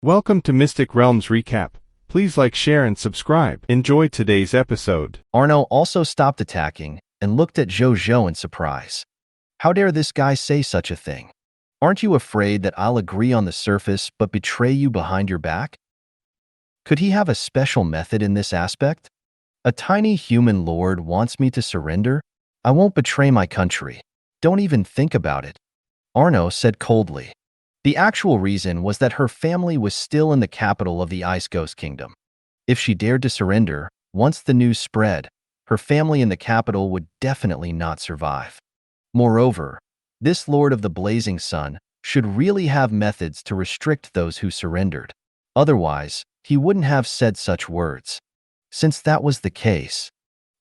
Welcome to Mystic Realms Recap. Please like, share, and subscribe. Enjoy today's episode. Arno also stopped attacking and looked at Zhou Zhou in surprise. How dare this guy say such a thing? Aren't you afraid that I'll agree on the surface but betray you behind your back? Could he have a special method in this aspect? A tiny human lord wants me to surrender? I won't betray my country. Don't even think about it, Arno said coldly. The actual reason was that her family was still in the capital of the Ice Ghost Kingdom. If she dared to surrender, once the news spread, her family in the capital would definitely not survive. Moreover, this Lord of the Blazing Sun should really have methods to restrict those who surrendered. Otherwise, he wouldn't have said such words. Since that was the case,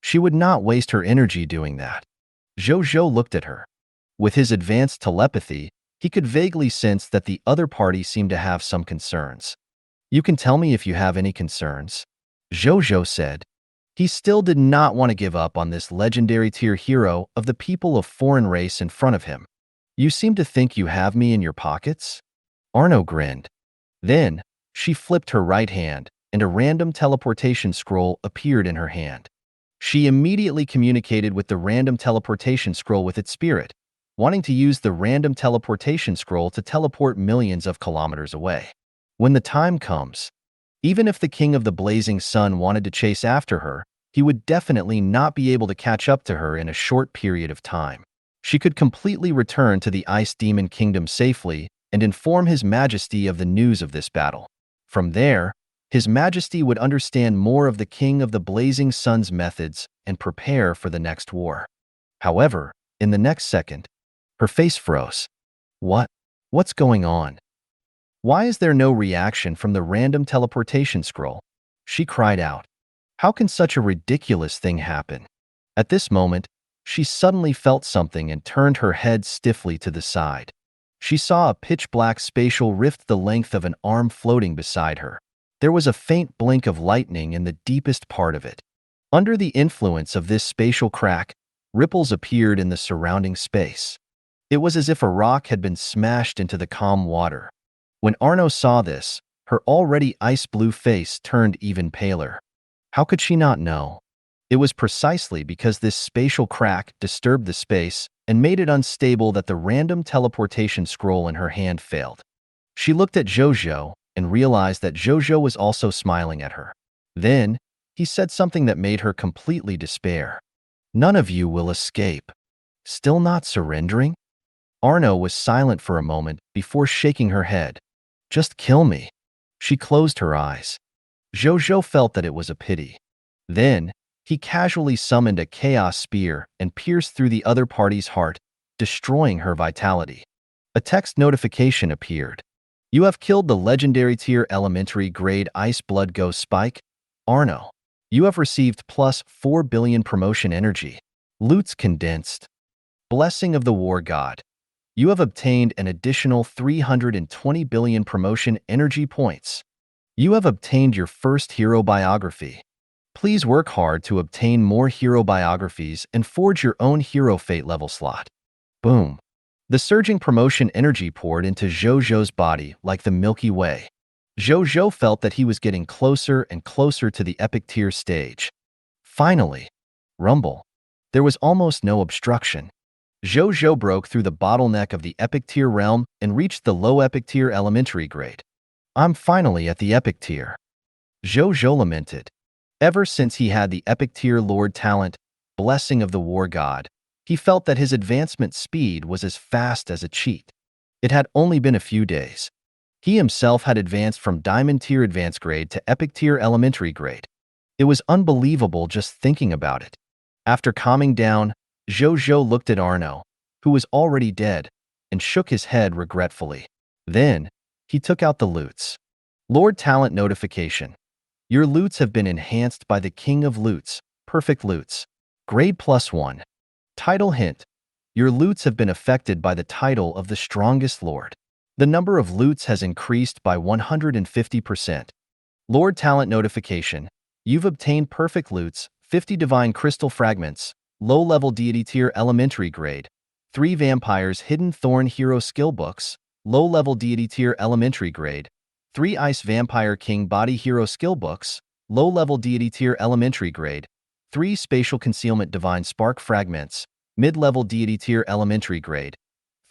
she would not waste her energy doing that. Zhou Zhou looked at her. With his advanced telepathy, he could vaguely sense that the other party seemed to have some concerns. You can tell me if you have any concerns, Zhou Zhou said. He still did not want to give up on this legendary tier hero of the people of foreign race in front of him. You seem to think you have me in your pockets? Arno grinned. Then, she flipped her right hand, and a random teleportation scroll appeared in her hand. She immediately communicated with the random teleportation scroll with its spirit, wanting to use the random teleportation scroll to teleport millions of kilometers away. When the time comes, even if the King of the Blazing Sun wanted to chase after her, he would definitely not be able to catch up to her in a short period of time. She could completely return to the Ice Demon Kingdom safely and inform His Majesty of the news of this battle. From there, His Majesty would understand more of the King of the Blazing Sun's methods and prepare for the next war. However, in the next second, her face froze. What's going on? Why is there no reaction from the random teleportation scroll? She cried out. How can such a ridiculous thing happen? At this moment, she suddenly felt something and turned her head stiffly to the side. She saw a pitch-black spatial rift the length of an arm floating beside her. There was a faint blink of lightning in the deepest part of it. Under the influence of this spatial crack, ripples appeared in the surrounding space. It was as if a rock had been smashed into the calm water. When Arno saw this, her already ice-blue face turned even paler. How could she not know? It was precisely because this spatial crack disturbed the space and made it unstable that the random teleportation scroll in her hand failed. She looked at Zhou Zhou and realized that Zhou Zhou was also smiling at her. Then, he said something that made her completely despair. None of you will escape. Still not surrendering? Arno was silent for a moment before shaking her head. Just kill me. She closed her eyes. Zhou Zhou felt that it was a pity. Then, he casually summoned a chaos spear and pierced through the other party's heart, destroying her vitality. A text notification appeared. You have killed the legendary tier elementary grade Ice Blood Ghost Spike, Arno. You have received plus 4 billion promotion energy. Loots condensed. Blessing of the War God. You have obtained an additional 320 billion promotion energy points. You have obtained your first hero biography. Please work hard to obtain more hero biographies and forge your own hero fate level slot. Boom. The surging promotion energy poured into Zhou Zhou's body like the Milky Way. Zhou Zhou felt that he was getting closer and closer to the epic tier stage. Finally, rumble. There was almost no obstruction. Zhou Zhou broke through the bottleneck of the epic tier realm and reached the low epic tier elementary grade. I'm finally at the epic tier, Zhou Zhou lamented. Ever since he had the epic tier Lord talent, Blessing of the War God, he felt that his advancement speed was as fast as a cheat. It had only been a few days. He himself had advanced from Diamond tier advanced grade to epic tier elementary grade. It was unbelievable just thinking about it. After calming down, Zhou Zhou looked at Arno, who was already dead, and shook his head regretfully. Then, he took out the loots. Lord Talent notification. Your loots have been enhanced by the King of Loots, Perfect Loots. Grade +1. Title hint. Your loots have been affected by the title of the Strongest Lord. The number of loots has increased by 150%. Lord Talent notification. You've obtained Perfect Loots, 50 Divine Crystal Fragments, low-level deity tier elementary grade, 3 Vampires Hidden Thorn Hero Skill Books, low-level deity tier elementary grade, 3 Ice Vampire King Body Hero Skill Books, low-level deity tier elementary grade, 3 Spatial Concealment Divine Spark Fragments, mid-level deity tier elementary grade,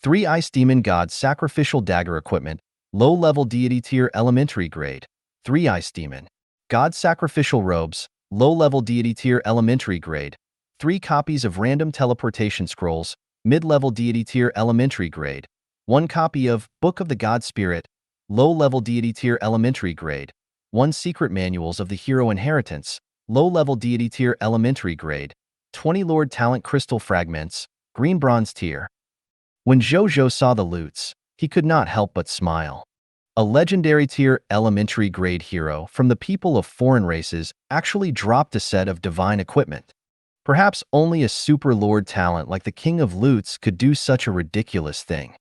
3 Ice Demon God Sacrificial Dagger Equipment, low-level deity tier elementary grade, 3 Ice Demon God Sacrificial Robes, low-level deity tier elementary grade, 3 copies of Random Teleportation Scrolls, mid-level deity tier elementary grade, 1 copy of Book of the God Spirit, low-level deity tier elementary grade, 1 Secret Manuals of the Hero Inheritance, low-level deity tier elementary grade, 20 Lord Talent Crystal Fragments, green bronze tier. When Zhou Zhou saw the loots, he could not help but smile. A legendary tier elementary grade hero from the people of foreign races actually dropped a set of divine equipment. Perhaps only a super lord talent like the King of Loots could do such a ridiculous thing.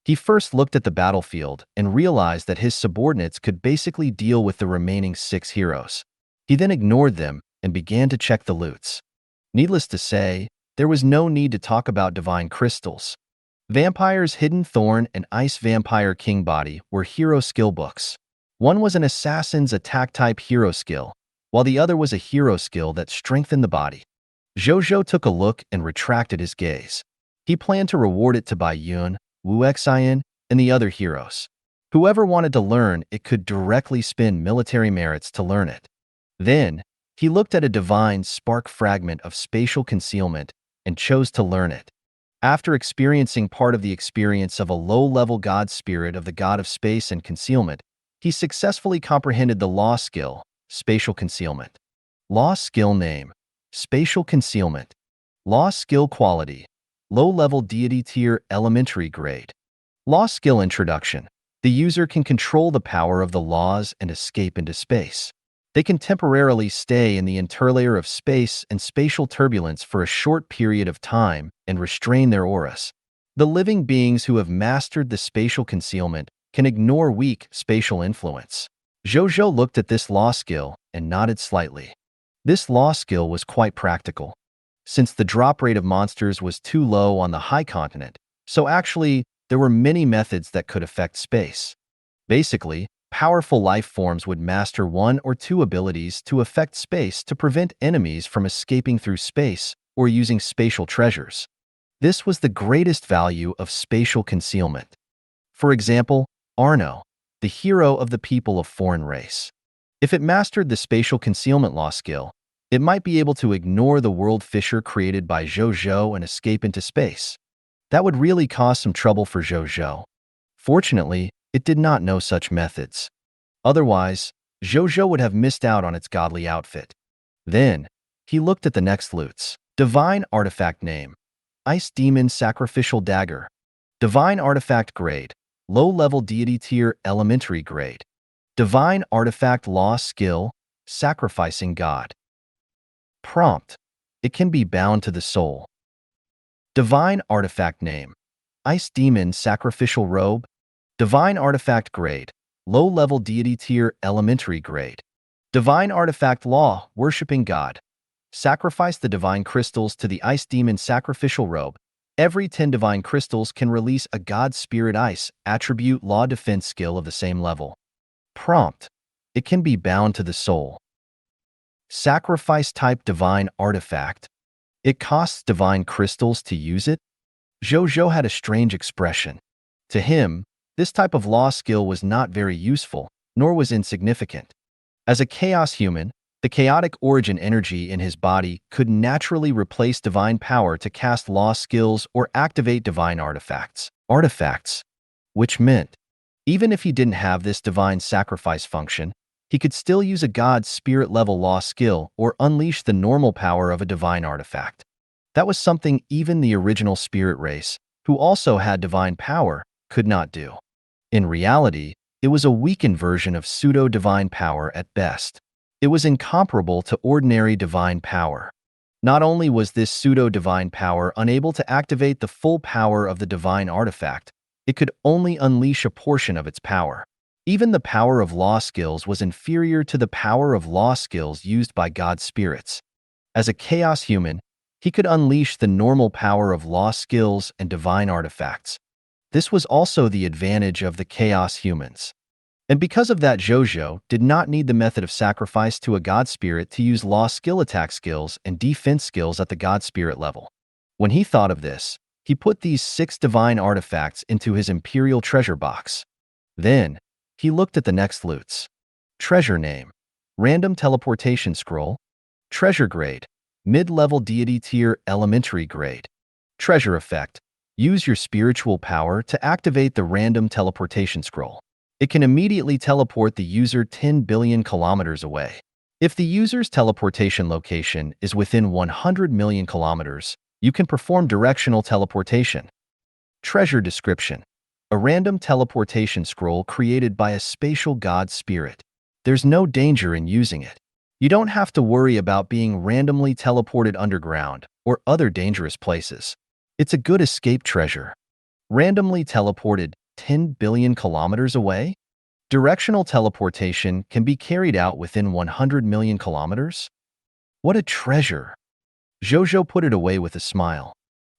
He first looked at the battlefield and realized that his subordinates could basically deal with the remaining 6 heroes. He then ignored them and began to check the loots. Needless to say, there was no need to talk about divine crystals. Vampire's Hidden Thorn and Ice Vampire King Body were hero skill books. One was an assassin's attack type hero skill, while the other was a hero skill that strengthened the body. Zhou Zhou took a look and retracted his gaze. He planned to reward it to Bai Yun, Wu Xian, and the other heroes. Whoever wanted to learn it could directly spend military merits to learn it. Then, he looked at a divine spark fragment of spatial concealment and chose to learn it. After experiencing part of the experience of a low-level god spirit of the god of space and concealment, he successfully comprehended the law skill, spatial concealment. Law skill name, spatial concealment. Law skill quality, low-level deity tier elementary grade. Law skill introduction. The user can control the power of the laws and escape into space. They can temporarily stay in the interlayer of space and spatial turbulence for a short period of time and restrain their auras. The living beings who have mastered the spatial concealment can ignore weak spatial influence. Zhou Zhou looked at this law skill and nodded slightly. This law skill was quite practical. Since the drop rate of monsters was too low on the high continent, so actually there were many methods that could affect space. Basically, powerful life forms would master 1 or 2 abilities to affect space to prevent enemies from escaping through space or using spatial treasures. This was the greatest value of spatial concealment. For example, Arno, the hero of the people of foreign race. If it mastered the spatial concealment law skill, it might be able to ignore the world fissure created by Zhou Zhou and escape into space. That would really cause some trouble for Zhou Zhou. Fortunately, it did not know such methods. Otherwise, Zhou Zhou would have missed out on its godly outfit. Then, he looked at the next loots. Divine Artifact Name, Ice Demon Sacrificial Dagger. Divine Artifact Grade, low-level deity tier elementary grade. Divine Artifact Law Skill, Sacrificing God. Prompt, it can be bound to the soul. Divine Artifact Name, Ice Demon Sacrificial Robe. Divine Artifact Grade, low-level deity tier elementary grade. Divine Artifact Law, Worshipping God. Sacrifice the divine crystals to the Ice Demon Sacrificial Robe. Every 10 divine crystals can release a God Spirit Ice attribute law defense skill of the same level. Prompt, it can be bound to the soul. Sacrifice type divine artifact. It costs divine crystals to use it? Zhou Zhou had a strange expression. To him, this type of law skill was not very useful, nor was insignificant. As a chaos human, the chaotic origin energy in his body could naturally replace divine power to cast law skills or activate divine artifacts. Which meant, even if he didn't have this divine sacrifice function, he could still use a god spirit level law skill or unleash the normal power of a divine artifact. That was something even the original spirit race, who also had divine power, could not do. In reality, it was a weakened version of pseudo-divine power at best. It was incomparable to ordinary divine power. Not only was this pseudo-divine power unable to activate the full power of the divine artifact, it could only unleash a portion of its power. Even the power of law skills was inferior to the power of law skills used by god spirits. As a chaos human, he could unleash the normal power of law skills and divine artifacts. This was also the advantage of the chaos humans. And because of that, Zhou Zhou did not need the method of sacrifice to a god spirit to use lost skill attack skills and defense skills at the god spirit level. When he thought of this, he put these 6 divine artifacts into his imperial treasure box. Then, he looked at the next loots. Treasure name: Random teleportation scroll. Treasure grade: mid-level deity tier elementary grade. Treasure effect: use your spiritual power to activate the random teleportation scroll. It can immediately teleport the user 10 billion kilometers away. If the user's teleportation location is within 100 million kilometers, you can perform directional teleportation. Treasure description: a random teleportation scroll created by a spatial god spirit. There's no danger in using it. You don't have to worry about being randomly teleported underground or other dangerous places. It's a good escape treasure. Randomly teleported 10 billion kilometers away? Directional teleportation can be carried out within 100 million kilometers? What a treasure! Zhou Zhou put it away with a smile.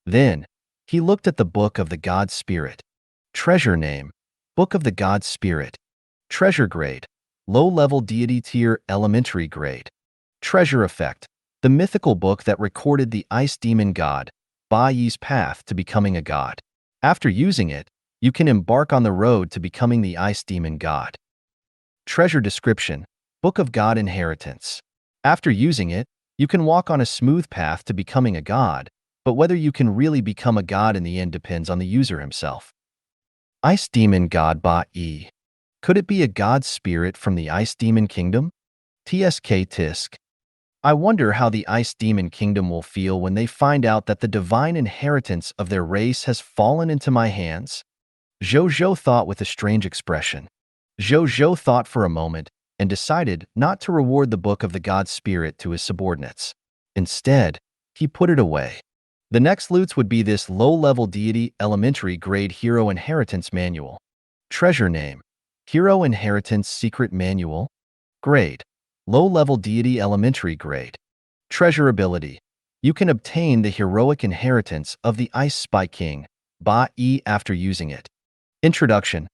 Then, he looked at the Book of the God Spirit. Treasure name: Book of the God Spirit. Treasure grade: low-level deity tier elementary grade. Treasure effect: the mythical book that recorded the ice demon god Ba Yi's path to becoming a god. After using it, you can embark on the road to becoming the ice demon god. Treasure description: Book of God Inheritance. After using it, you can walk on a smooth path to becoming a god, but whether you can really become a god in the end depends on the user himself. Ice demon god Ba Yi. Could it be a god spirit from the Ice Demon Kingdom? TSK Tisk. I wonder how the Ice Demon Kingdom will feel when they find out that the divine inheritance of their race has fallen into my hands. Zhou Zhou thought with a strange expression. Zhou Zhou thought for a moment and decided not to reward the Book of the God Spirit to his subordinates. Instead, he put it away. The next loots would be this low-level deity elementary grade hero inheritance manual. Treasure name: Hero Inheritance Secret Manual. Grade: low-level deity elementary grade. Treasure ability: you can obtain the heroic inheritance of the Ice Spy King, Ba Yi, after using it. Introduction: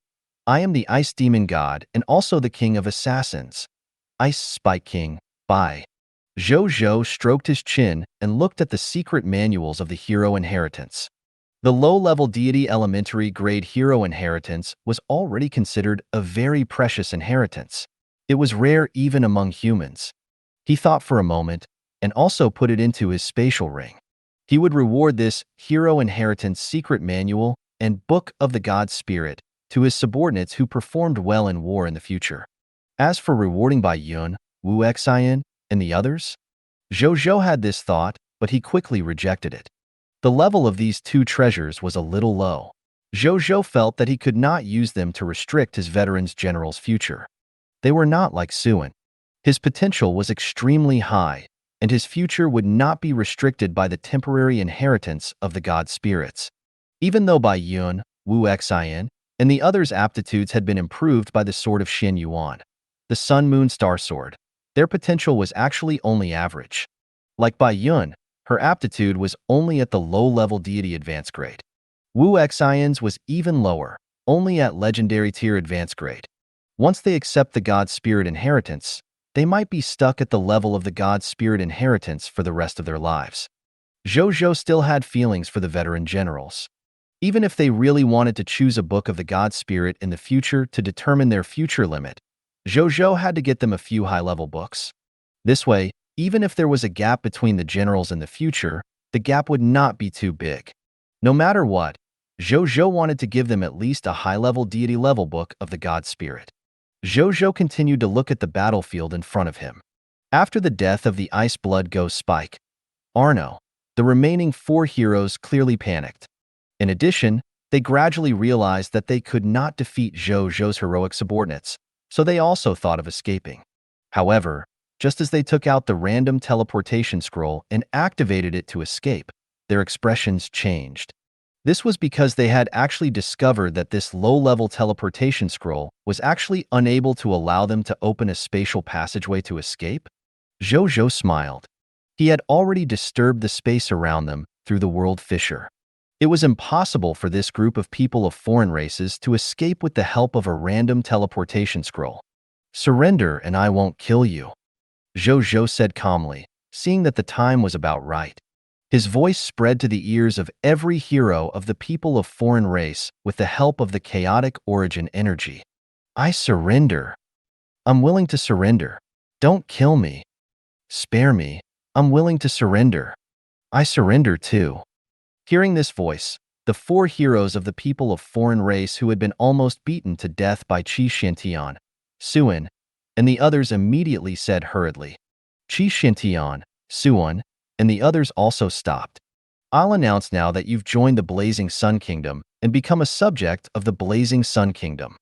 I am the Ice Demon God and also the King of Assassins. Ice Spy King, Bai. Zhou Zhou stroked his chin and looked at the secret manuals of the hero inheritance. The low-level deity elementary grade hero inheritance was already considered a very precious inheritance. It was rare even among humans. He thought for a moment and also put it into his spatial ring. He would reward this hero inheritance secret manual and Book of the God Spirit to his subordinates who performed well in war in the future. As for rewarding Bai Yun, Wu Xian, and the others, Zhou Zhou had this thought, but he quickly rejected it. The level of these 2 treasures was a little low. Zhou Zhou felt that he could not use them to restrict his veterans general's future. They were not like Suan. His potential was extremely high, and his future would not be restricted by the temporary inheritance of the god spirits. Even though Bai Yun, Wu Xian, and the others' aptitudes had been improved by the Sword of Xin Yuan, the Sun Moon Star Sword, their potential was actually only average. Like Bai Yun, her aptitude was only at the low-level deity advanced grade. Wu Xian's was even lower, only at legendary tier advanced grade. Once they accept the god spirit inheritance, they might be stuck at the level of the god spirit inheritance for the rest of their lives. Zhou Zhou still had feelings for the veteran generals. Even if they really wanted to choose a Book of the God Spirit in the future to determine their future limit, Zhou Zhou had to get them a few high-level books. This way, even if there was a gap between the generals in the future, the gap would not be too big. No matter what, Zhou Zhou wanted to give them at least a high-level deity-level Book of the God Spirit. Zhou Zhou continued to look at the battlefield in front of him. After the death of the Ice Blood Ghost Spike, Arno, the remaining 4 heroes clearly panicked. In addition, they gradually realized that they could not defeat Zhou Zhou's heroic subordinates, so they also thought of escaping. However, just as they took out the random teleportation scroll and activated it to escape, their expressions changed. This was because they had actually discovered that this low-level teleportation scroll was actually unable to allow them to open a spatial passageway to escape. Zhou Zhou smiled. He had already disturbed the space around them through the world fissure. It was impossible for this group of people of foreign races to escape with the help of a random teleportation scroll. Surrender and I won't kill you, Zhou Zhou said calmly, seeing that the time was about right. His voice spread to the ears of every hero of the people of foreign race with the help of the chaotic origin energy. I surrender. I'm willing to surrender. Don't kill me. Spare me. I'm willing to surrender. I surrender too. Hearing this voice, the four heroes of the people of foreign race who had been almost beaten to death by Qi Xintian, Suan, and the others immediately said hurriedly, Qi Xintian, Suan, and the others also stopped. I'll announce now that you've joined the Blazing Sun Kingdom and become a subject of the Blazing Sun Kingdom.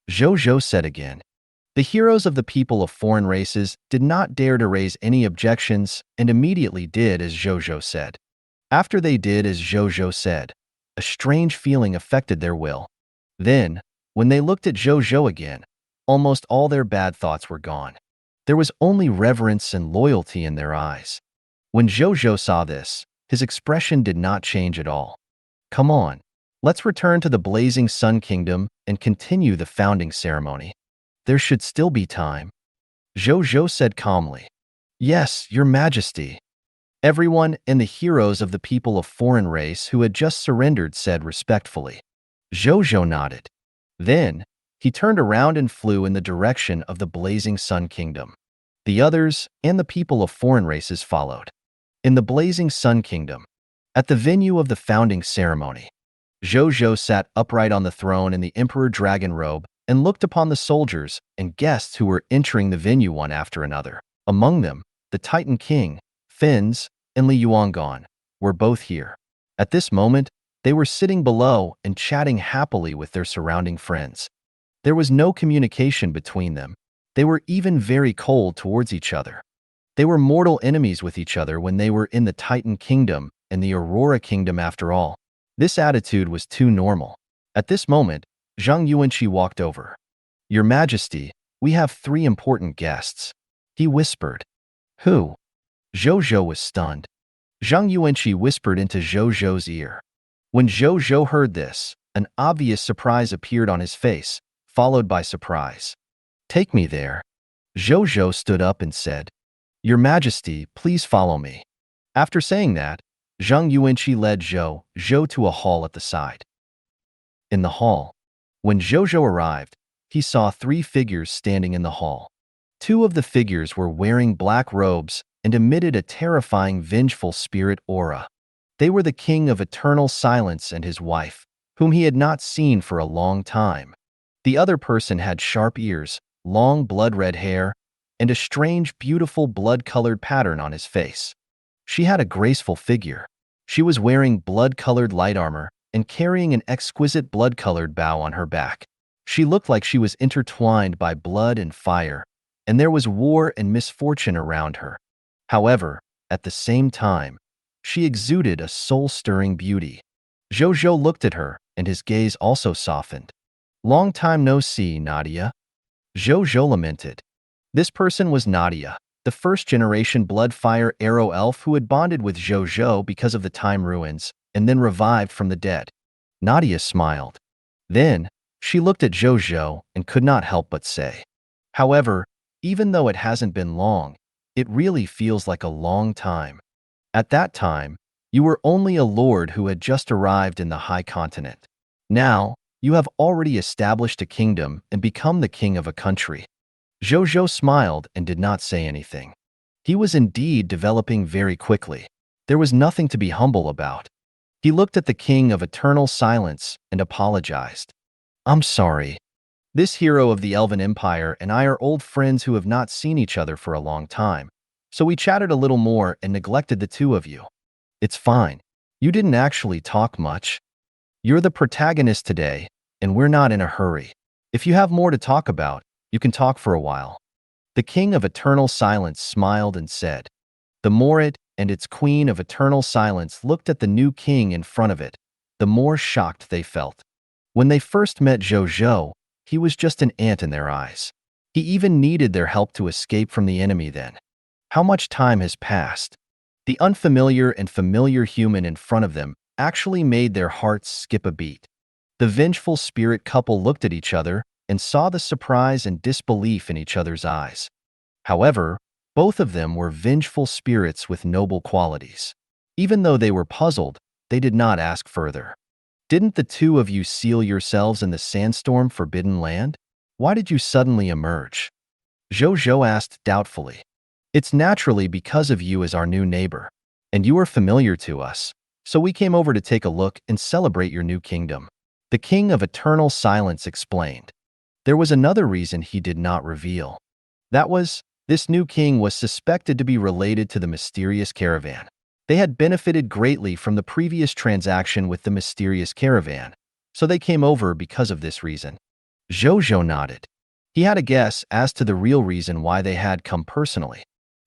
Zhou Zhou said again. The heroes of the people of foreign races did not dare to raise any objections and immediately did as Zhou Zhou said. After they did as Zhou Zhou said, a strange feeling affected their will. Then, when they looked at Zhou Zhou again, almost all their bad thoughts were gone. There was only reverence and loyalty in their eyes. When Zhou Zhou saw this, his expression did not change at all. Come on, let's return to the Blazing Sun Kingdom and continue the founding ceremony. There should still be time. Zhou Zhou said calmly. Yes, Your Majesty. Everyone and the heroes of the people of foreign race who had just surrendered said respectfully. Zhou Zhou nodded. Then, he turned around and flew in the direction of the Blazing Sun Kingdom. The others and the people of foreign races followed. In the Blazing Sun Kingdom, at the venue of the founding ceremony, Zhou Zhou sat upright on the throne in the Emperor Dragon robe and looked upon the soldiers and guests who were entering the venue one after another. Among them, the Titan King, Fins, and Li Yuangon were both here. At this moment, they were sitting below and chatting happily with their surrounding friends. There was no communication between them. They were even very cold towards each other. They were mortal enemies with each other when they were in the Titan Kingdom and the Aurora Kingdom after all. This attitude was too normal. At this moment, Zhang Yuanqi walked over. Your Majesty, we have 3 important guests. He whispered. Who? Zhou Zhou was stunned. Zhang Yuanqi whispered into Zhou Zhou's ear. When Zhou Zhou heard this, an obvious surprise appeared on his face, followed by surprise. Take me there. Zhou Zhou stood up and said, Your Majesty, please follow me. After saying that, Zhang Yuanqi led Zhou Zhou to a hall at the side. In the hall, when Zhou Zhou arrived, he saw 3 figures standing in the hall. 2 of the figures were wearing black robes and emitted a terrifying vengeful spirit aura. They were the King of Eternal Silence and his wife, whom he had not seen for a long time. The other person had sharp ears, long blood-red hair, and a strange, beautiful blood-colored pattern on his face. She had a graceful figure. She was wearing blood-colored light armor and carrying an exquisite blood-colored bow on her back. She looked like she was intertwined by blood and fire, and there was war and misfortune around her. However, at the same time, she exuded a soul-stirring beauty. Zhou Zhou looked at her, and his gaze also softened. Long time no see, Nadia. Zhou Zhou lamented. This person was Nadia, the first-generation blood-fire arrow elf who had bonded with Zhou Zhou because of the time ruins, and then revived from the dead. Nadia smiled. Then, she looked at Zhou Zhou and could not help but say, However, even though it hasn't been long, it really feels like a long time. At that time, you were only a lord who had just arrived in the High Continent. Now, you have already established a kingdom and become the king of a country. Zhou Zhou smiled and did not say anything. He was indeed developing very quickly. There was nothing to be humble about. He looked at the King of Eternal Silence and apologized. I'm sorry. This hero of the Elven Empire and I are old friends who have not seen each other for a long time, so we chatted a little more and neglected the 2 of you. It's fine. You didn't actually talk much. You're the protagonist today, and we're not in a hurry. If you have more to talk about, you can talk for a while. The King of Eternal Silence smiled and said. The more it and its Queen of Eternal Silence looked at the new king in front of it, the more shocked they felt. When they first met Zhou Zhou, he was just an ant in their eyes. He even needed their help to escape from the enemy then. How much time has passed? The unfamiliar and familiar human in front of them actually made their hearts skip a beat. The vengeful spirit couple looked at each other and saw the surprise and disbelief in each other's eyes. However, both of them were vengeful spirits with noble qualities. Even though they were puzzled, they did not ask further. Didn't the two of you seal yourselves in the sandstorm forbidden land? Why did you suddenly emerge? Zhou Zhou asked doubtfully. It's naturally because of you as our new neighbor, and you are familiar to us, so we came over to take a look and celebrate your new kingdom. The King of Eternal Silence explained. There was another reason he did not reveal. That was, this new king was suspected to be related to the mysterious caravan. They had benefited greatly from the previous transaction with the mysterious caravan, so they came over because of this reason. Zhou Zhou nodded. He had a guess as to the real reason why they had come personally.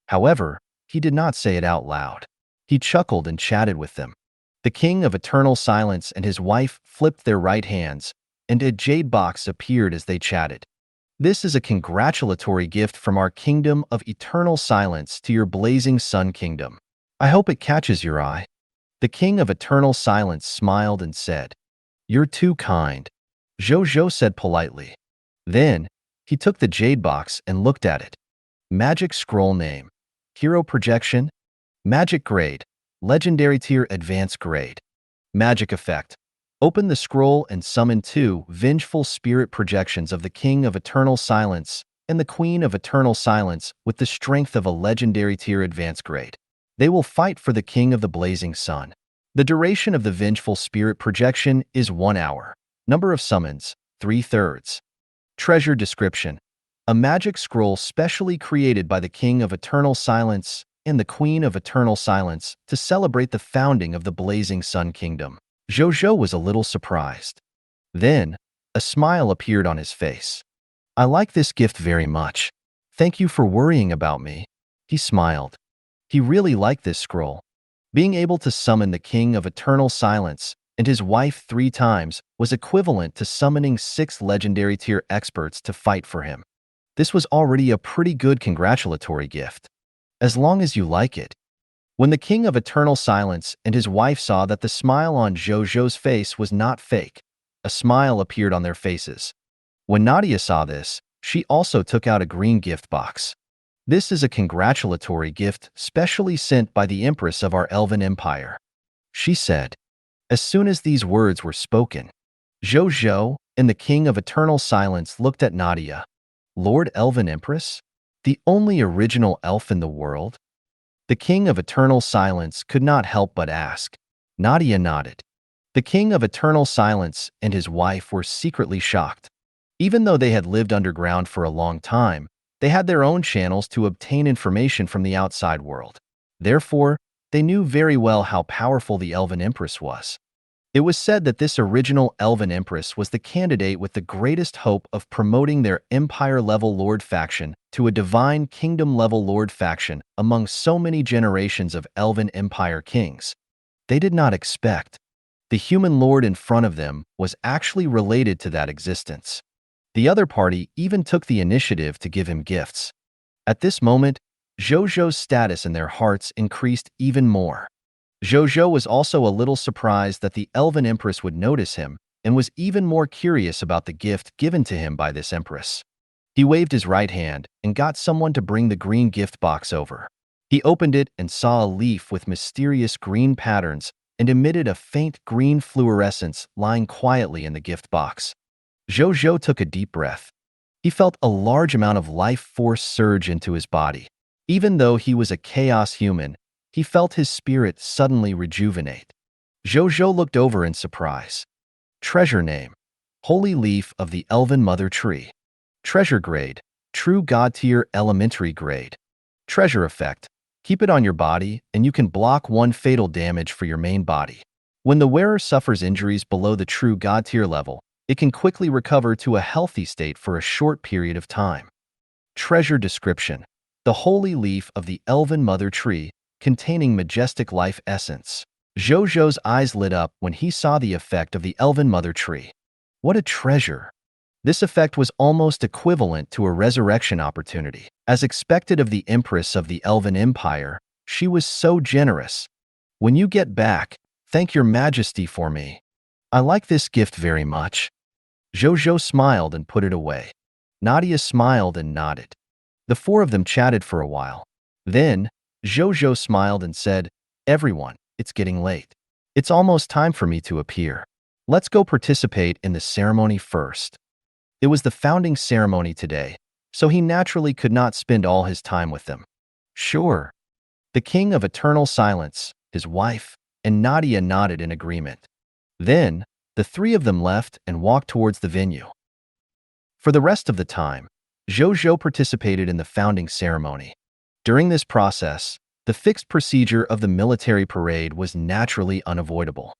However, he did not say it out loud. He chuckled and chatted with them. The King of Eternal Silence and his wife flipped their right hands, and a jade box appeared as they chatted. This is a congratulatory gift from our Kingdom of Eternal Silence to your blazing sun kingdom. I hope it catches your eye. The King of Eternal Silence smiled and said, You're too kind, Zhou Zhou said politely. Then, he took the jade box and looked at it. Magic scroll name. Hero projection. Magic grade. Legendary tier advanced grade. Magic effect. Open the scroll and summon 2 vengeful spirit projections of the King of Eternal Silence and the Queen of Eternal Silence with the strength of a legendary tier advanced grade. They will fight for the King of the Blazing Sun. The duration of the vengeful spirit projection is 1 hour. Number of summons, 3/3. Treasure description. A magic scroll specially created by the King of Eternal Silence and the Queen of Eternal Silence to celebrate the founding of the Blazing Sun Kingdom. Zhou Zhou was a little surprised. Then, a smile appeared on his face. I like this gift very much. Thank you for worrying about me. He smiled. He really liked this scroll. Being able to summon the King of Eternal Silence and his wife 3 times was equivalent to summoning 6 legendary tier experts to fight for him. This was already a pretty good congratulatory gift. As long as you like it. When the King of Eternal Silence and his wife saw that the smile on Zhou Zhou's face was not fake, a smile appeared on their faces. When Nadia saw this, she also took out a green gift box. This is a congratulatory gift specially sent by the Empress of our Elven Empire, she said. As soon as these words were spoken, Zhou Zhou and the King of Eternal Silence looked at Nadia. Lord Elven Empress? The only original elf in the world? The King of Eternal Silence could not help but ask. Nadia nodded. The King of Eternal Silence and his wife were secretly shocked. Even though they had lived underground for a long time, they had their own channels to obtain information from the outside world. Therefore, they knew very well how powerful the Elven Empress was. It was said that this original Elven Empress was the candidate with the greatest hope of promoting their Empire-level Lord faction to a Divine Kingdom-level Lord faction among so many generations of Elven Empire kings. They did not expect. The human lord in front of them was actually related to that existence. The other party even took the initiative to give him gifts. At this moment, Zhou Zhou's status in their hearts increased even more. Zhou Zhou was also a little surprised that the Elven Empress would notice him and was even more curious about the gift given to him by this Empress. He waved his right hand and got someone to bring the green gift box over. He opened it and saw a leaf with mysterious green patterns and emitted a faint green fluorescence lying quietly in the gift box. Zhou Zhou took a deep breath. He felt a large amount of life force surge into his body. Even though he was a chaos human, he felt his spirit suddenly rejuvenate. Zhou Zhou looked over in surprise. Treasure name. Holy Leaf of the Elven Mother Tree. Treasure grade. True God tier elementary grade. Treasure effect. Keep it on your body and you can block 1 fatal damage for your main body. When the wearer suffers injuries below the true God tier level, it can quickly recover to a healthy state for a short period of time. Treasure description. The Holy Leaf of the Elven Mother Tree, containing majestic life essence. Zhou Zhou's eyes lit up when he saw the effect of the Elven Mother Tree. What a treasure! This effect was almost equivalent to a resurrection opportunity. As expected of the Empress of the Elven Empire, she was so generous. When you get back, Thank your majesty for me. I like this gift very much. Zhou Zhou smiled and put it away. Nadia smiled and nodded. The four of them chatted for a while. Then, Zhou Zhou smiled and said, "Everyone, it's getting late. It's almost time for me to appear. Let's go participate in the ceremony first." It was the founding ceremony today, so he naturally could not spend all his time with them. Sure. The king of eternal silence, his wife, and Nadia nodded in agreement. Then, the three of them left and walked towards the venue. For the rest of the time, Zhou Zhou participated in the founding ceremony. During this process, the fixed procedure of the military parade was naturally unavoidable.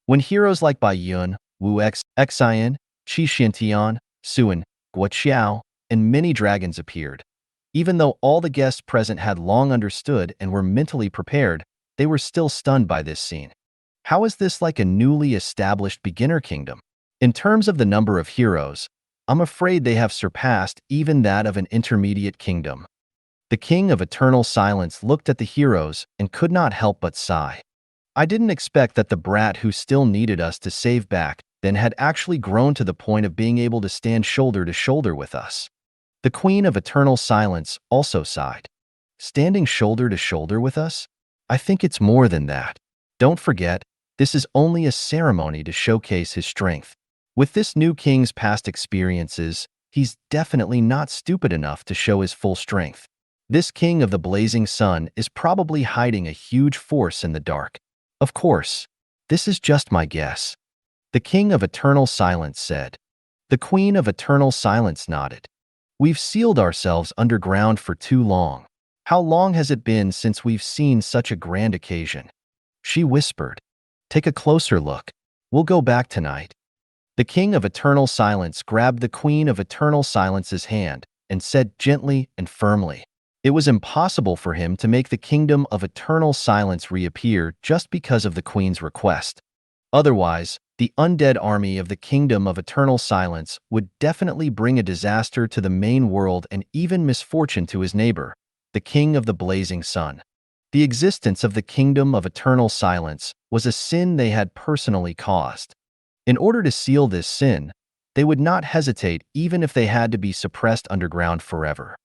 When heroes like Bai Yun, Wu Xian, Qi Xintian, Suan, Guo Qiao, and many dragons appeared, even though all the guests present had long understood and were mentally prepared, they were still stunned by this scene. How is this like a newly established beginner kingdom? In terms of the number of heroes, I'm afraid they have surpassed even that of an intermediate kingdom. The king of eternal silence looked at the heroes and could not help but sigh. I didn't expect that the brat who still needed us to save back then had actually grown to the point of being able to stand shoulder to shoulder with us. The queen of eternal silence also sighed. Standing shoulder to shoulder with us? I think it's more than that. Don't forget, this is only a ceremony to showcase his strength. With this new king's past experiences, he's definitely not stupid enough to show his full strength. This king of the blazing sun is probably hiding a huge force in the dark. Of course, this is just my guess. The king of eternal silence said. The queen of eternal silence nodded. We've sealed ourselves underground for too long. How long has it been since we've seen such a grand occasion? She whispered. Take a closer look. We'll go back tonight. The king of eternal silence grabbed the queen of eternal silence's hand and said gently and firmly. It was impossible for him to make the kingdom of eternal silence reappear just because of the queen's request. Otherwise, the undead army of the kingdom of eternal silence would definitely bring a disaster to the main world and even misfortune to his neighbor, the king of the blazing sun. The existence of the kingdom of eternal silence was a sin they had personally caused. In order to seal this sin, they would not hesitate even if they had to be suppressed underground forever.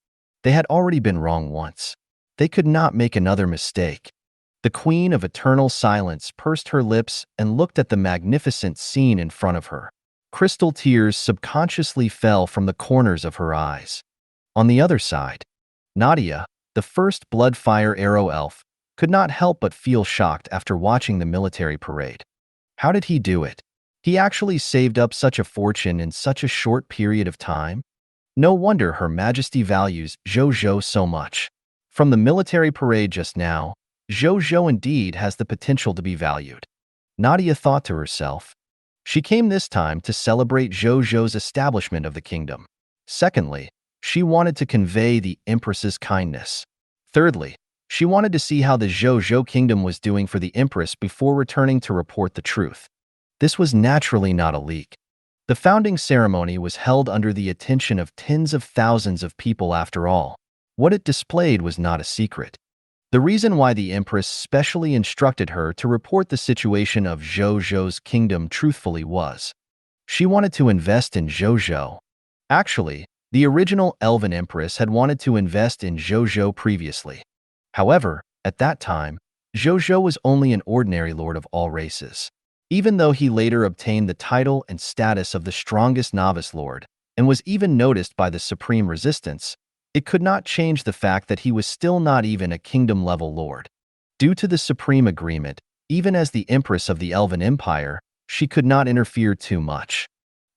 They had already been wrong once. They could not make another mistake. The queen of eternal silence pursed her lips and looked at the magnificent scene in front of her. Crystal tears subconsciously fell from the corners of her eyes. On the other side, Nadia, the first blood fire arrow elf, could not help but feel shocked after watching the military parade. How did he do it? He actually saved up such a fortune in such a short period of time? No wonder Her Majesty values Zhou Zhou so much. From the military parade just now, Zhou Zhou indeed has the potential to be valued. Nadia thought to herself. She came this time to celebrate Zhou Zhou's establishment of the kingdom. Secondly, she wanted to convey the Empress's kindness. Thirdly, she wanted to see how the Zhou Zhou kingdom was doing for the Empress before returning to report the truth. This was naturally not a leak. The founding ceremony was held under the attention of tens of thousands of people after all. What it displayed was not a secret. The reason why the Empress specially instructed her to report the situation of Zhou Zhou's kingdom truthfully was, she wanted to invest in Zhou Zhou. Actually, the original Elven Empress had wanted to invest in Zhou Zhou previously. However, at that time, Zhou Zhou was only an ordinary lord of all races. Even though he later obtained the title and status of the strongest novice lord, and was even noticed by the Supreme Resistance, it could not change the fact that he was still not even a kingdom-level lord. Due to the Supreme Agreement, even as the Empress of the Elven Empire, she could not interfere too much.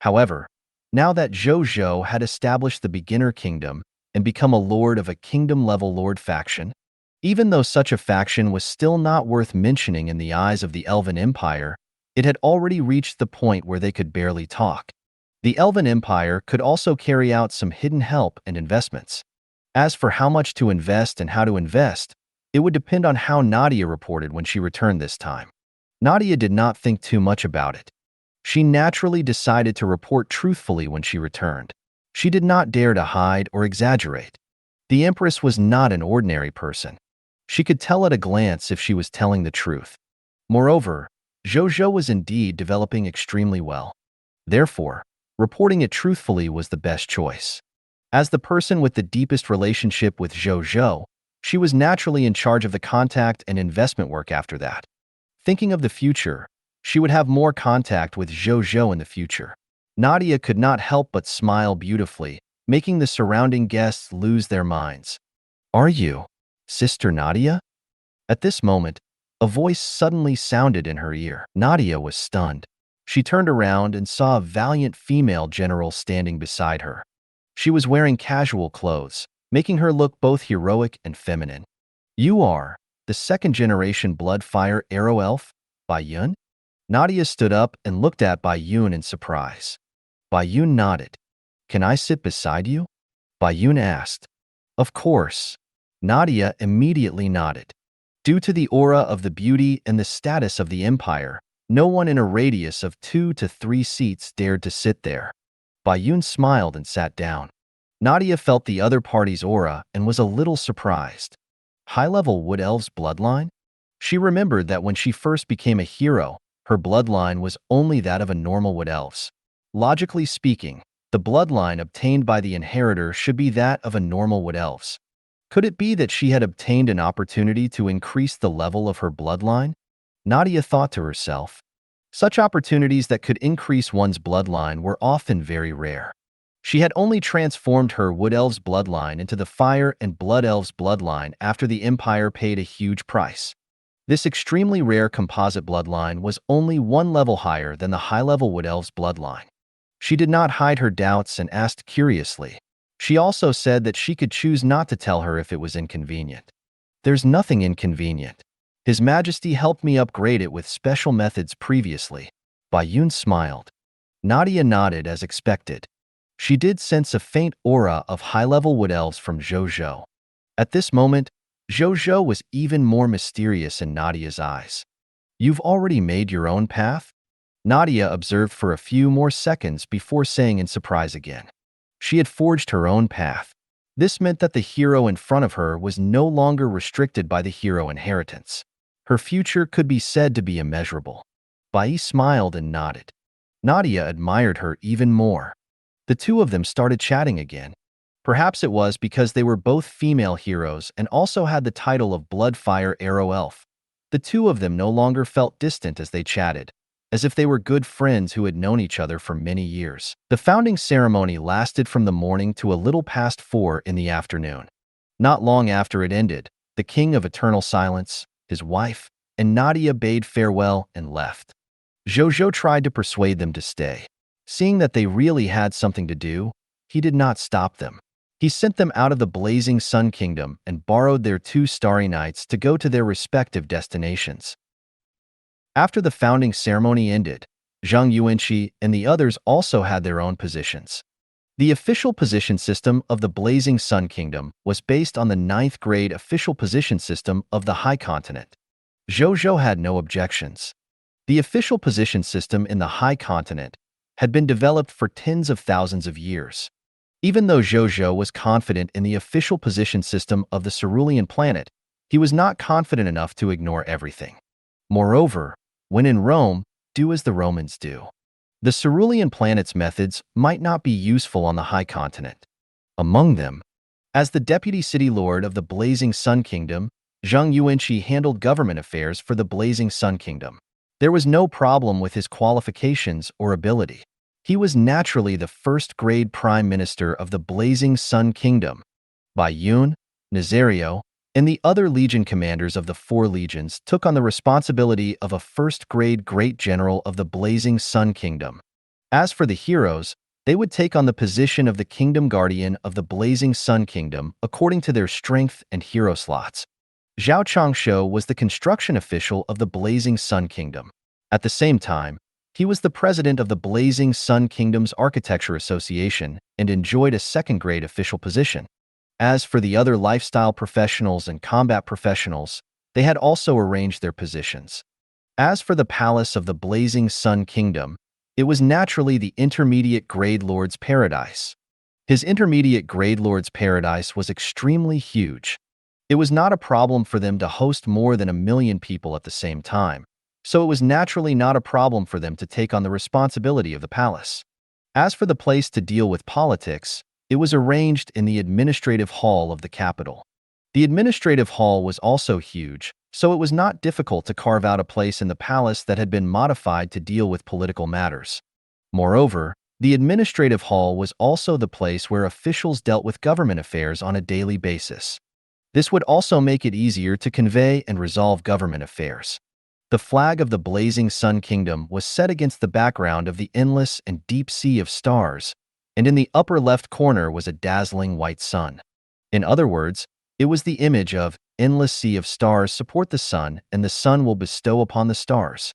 However, now that Zhou Zhou had established the beginner kingdom and become a lord of a kingdom-level lord faction, even though such a faction was still not worth mentioning in the eyes of the Elven Empire, it had already reached the point where they could barely talk. The Elven Empire could also carry out some hidden help and investments. As for how much to invest and how to invest, it would depend on how Nadia reported when she returned this time. Nadia did not think too much about it. She naturally decided to report truthfully when she returned. She did not dare to hide or exaggerate. The Empress was not an ordinary person. She could tell at a glance if she was telling the truth. Moreover, Zhou Zhou was indeed developing extremely well. Therefore, reporting it truthfully was the best choice. As the person with the deepest relationship with Zhou Zhou, she was naturally in charge of the contact and investment work after that. Thinking of the future, she would have more contact with Zhou Zhou in the future. Nadia could not help but smile beautifully, making the surrounding guests lose their minds. "Are you, Sister Nadia?" At this moment, a voice suddenly sounded in her ear. Nadia was stunned. She turned around and saw a valiant female general standing beside her. She was wearing casual clothes, making her look both heroic and feminine. "You are the second-generation blood-fire arrow elf, Bai Yun?" Nadia stood up and looked at Bai Yun in surprise. Bai Yun nodded. "Can I sit beside you?" Bai Yun asked. "Of course." Nadia immediately nodded. Due to the aura of the beauty and the status of the empire, no one in a radius of 2 to 3 seats dared to sit there. Bai Yun smiled and sat down. Nadia felt the other party's aura and was a little surprised. High-level Wood Elf's bloodline? She remembered that when she first became a hero, her bloodline was only that of a normal Wood Elf's. Logically speaking, the bloodline obtained by the inheritor should be that of a normal Wood Elf's. Could it be that she had obtained an opportunity to increase the level of her bloodline? Nadia thought to herself. Such opportunities that could increase one's bloodline were often very rare. She had only transformed her Wood Elf's bloodline into the Fire and Blood Elf's bloodline after the Empire paid a huge price. This extremely rare composite bloodline was only one level higher than the high-level Wood Elf's bloodline. She did not hide her doubts and asked curiously. She also said that she could choose not to tell her if it was inconvenient. "There's nothing inconvenient. His Majesty helped me upgrade it with special methods previously." Bai Yun smiled. Nadia nodded as expected. She did sense a faint aura of high-level Wood Elves from Zhou Zhou. At this moment, Zhou Zhou was even more mysterious in Nadia's eyes. "You've already made your own path?" Nadia observed for a few more seconds before saying in surprise again. She had forged her own path. This meant that the hero in front of her was no longer restricted by the hero inheritance. Her future could be said to be immeasurable. Bai smiled and nodded. Nadia admired her even more. The two of them started chatting again. Perhaps it was because they were both female heroes and also had the title of Bloodfire Arrow Elf. The two of them no longer felt distant as they chatted, as if they were good friends who had known each other for many years. The founding ceremony lasted from the morning to a little past 4 in the afternoon. Not long after it ended, the King of Eternal Silence, his wife, and Nadia bade farewell and left. Zhou Zhou tried to persuade them to stay. Seeing that they really had something to do, he did not stop them. He sent them out of the Blazing Sun Kingdom and borrowed their 2 starry knights to go to their respective destinations. After the founding ceremony ended, Zhang Yuanqi and the others also had their own positions. The official position system of the Blazing Sun Kingdom was based on the 9th grade official position system of the High Continent. Zhou Zhou had no objections. The official position system in the High Continent had been developed for tens of thousands of years. Even though Zhou Zhou was confident in the official position system of the Cerulean planet, he was not confident enough to ignore everything. Moreover, when in Rome, do as the Romans do. The Cerulean planet's methods might not be useful on the High Continent. Among them, as the Deputy City Lord of the Blazing Sun Kingdom, Zhang Yuanqi handled government affairs for the Blazing Sun Kingdom. There was no problem with his qualifications or ability. He was naturally the first-grade Prime Minister of the Blazing Sun Kingdom. Bai Yun, Nazario, and the other legion commanders of the 4 legions took on the responsibility of a first-grade Great General of the Blazing Sun Kingdom. As for the heroes, they would take on the position of the Kingdom Guardian of the Blazing Sun Kingdom according to their strength and hero slots. Zhao Changshou was the construction official of the Blazing Sun Kingdom. At the same time, he was the president of the Blazing Sun Kingdom's Architecture Association and enjoyed a second-grade official position. As for the other lifestyle professionals and combat professionals, they had also arranged their positions. As for the palace of the Blazing Sun Kingdom, it was naturally the intermediate grade lord's paradise. His intermediate grade lord's paradise was extremely huge. It was not a problem for them to host more than 1 million people at the same time. so it was naturally not a problem for them to take on the responsibility of the palace. As for the place to deal with politics, it was arranged in the administrative hall of the capital. The administrative hall was also huge, so it was not difficult to carve out a place in the palace that had been modified to deal with political matters. Moreover, the administrative hall was also the place where officials dealt with government affairs on a daily basis. This would also make it easier to convey and resolve government affairs. The flag of the blazing Sun Kingdom was set against the background of the endless and deep sea of stars, and in the upper left corner was a dazzling white sun. In other words, it was the image of endless sea of stars support the sun, and the sun will bestow upon the stars.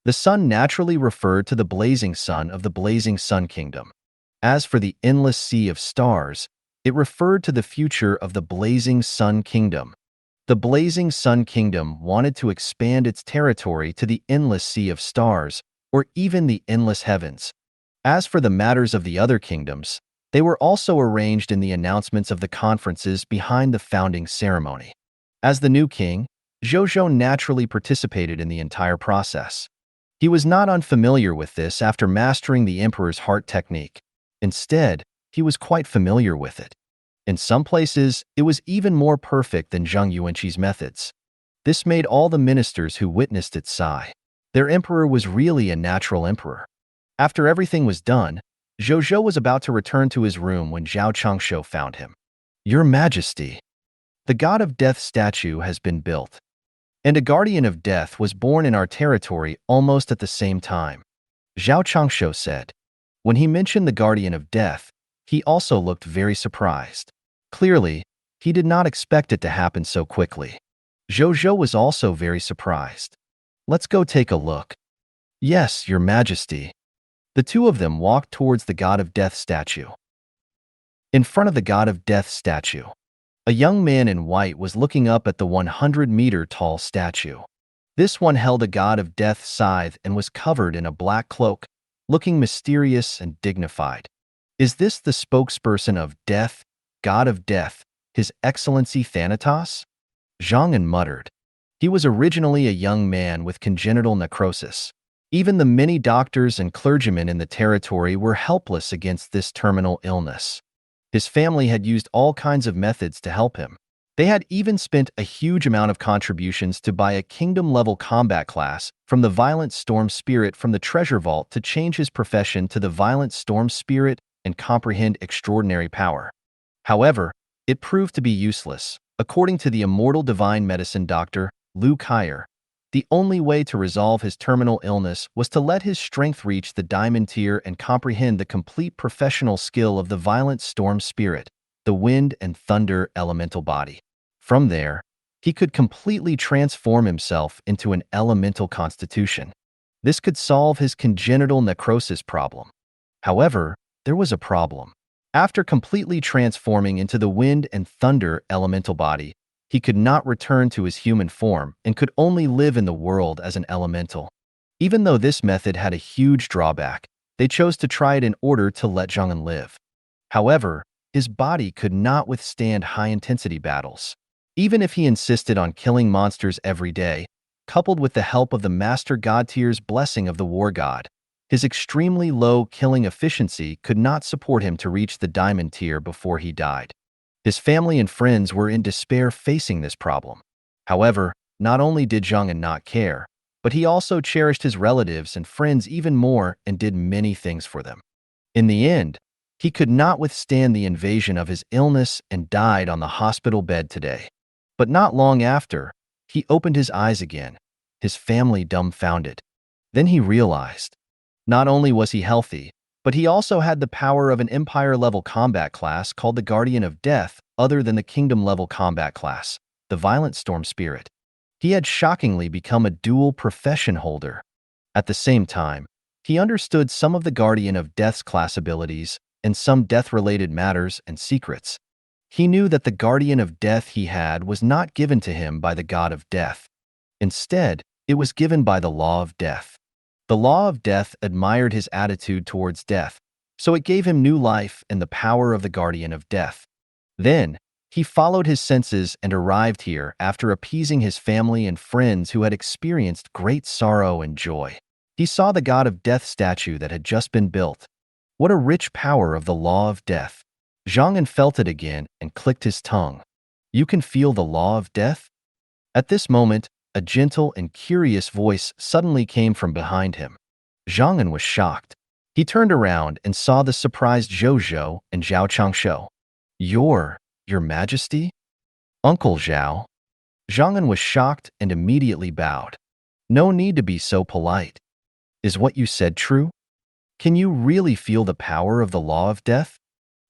The sun naturally referred to the blazing sun of the blazing Sun Kingdom. As for the endless sea of stars, it referred to the future of the blazing Sun Kingdom. The blazing Sun Kingdom wanted to expand its territory to the endless sea of stars, or even the endless heavens. As for the matters of the other kingdoms, they were also arranged in the announcements of the conferences behind the founding ceremony. As the new king, Zhou Zhou naturally participated in the entire process. He was not unfamiliar with this after mastering the emperor's heart technique. Instead, he was quite familiar with it. In some places, it was even more perfect than Zhang Yuanqi's methods. This made all the ministers who witnessed it sigh. Their emperor was really a natural emperor. After everything was done, Zhou Zhou was about to return to his room when Zhao Changshou found him. "Your Majesty, the god of death statue has been built, and a guardian of death was born in our territory almost at the same time," Zhao Changshou said. When he mentioned the guardian of death, he also looked very surprised. Clearly, he did not expect it to happen so quickly. Zhou Zhou was also very surprised. "Let's go take a look." "Yes, Your Majesty." The two of them walked towards the god of death statue. In front of the god of death statue, a young man in white was looking up at the 100-meter-tall statue. This one held a god of death scythe and was covered in a black cloak, looking mysterious and dignified. "Is this the spokesperson of death, god of death, His Excellency Thanatos?" Zhang muttered. He was originally a young man with congenital necrosis. Even the many doctors and clergymen in the territory were helpless against this terminal illness. His family had used all kinds of methods to help him. They had even spent a huge amount of contributions to buy a kingdom-level combat class from the Violent Storm Spirit from the Treasure Vault to change his profession to the Violent Storm Spirit and comprehend extraordinary power. However, it proved to be useless. According to the immortal divine medicine doctor, Lu Kaier, the only way to resolve his terminal illness was to let his strength reach the diamond tier and comprehend the complete professional skill of the Violent Storm Spirit, the wind and thunder elemental body. From there, he could completely transform himself into an elemental constitution. This could solve his congenital necrosis problem. However, there was a problem. After completely transforming into the wind and thunder elemental body, he could not return to his human form and could only live in the world as an elemental. Even though this method had a huge drawback, they chose to try it in order to let Zhang live. However, his body could not withstand high-intensity battles. Even if he insisted on killing monsters every day, coupled with the help of the Master God Tier's blessing of the War God, his extremely low killing efficiency could not support him to reach the Diamond Tier before he died. His family and friends were in despair facing this problem. However, not only did Zhang not care, but he also cherished his relatives and friends even more and did many things for them. In the end, he could not withstand the invasion of his illness and died on the hospital bed today. But not long after, he opened his eyes again, his family dumbfounded. Then he realized, not only was he healthy, but he also had the power of an Empire-level combat class called the Guardian of Death, other than the Kingdom-level combat class, the Violent Storm Spirit. He had shockingly become a dual profession holder. At the same time, he understood some of the Guardian of Death's class abilities and some death-related matters and secrets. He knew that the Guardian of Death he had was not given to him by the God of Death. Instead, it was given by the Law of Death. The Law of Death admired his attitude towards death, so it gave him new life and the power of the Guardian of Death. Then, He followed his senses and arrived here after appeasing his family and friends who had experienced great sorrow and joy. He saw the god of death statue that had just been built. What a rich power of the law of death. Zhang felt it again and clicked his tongue. You can feel the law of death? At this moment, a gentle and curious voice suddenly came from behind him. Zhang was shocked. He turned around and saw the surprised Zhou Zhou and Zhao Changshu. Your Majesty? Uncle Zhao. Zhang was shocked and immediately bowed. No need to be so polite. Is what you said true? Can you really feel the power of the law of death?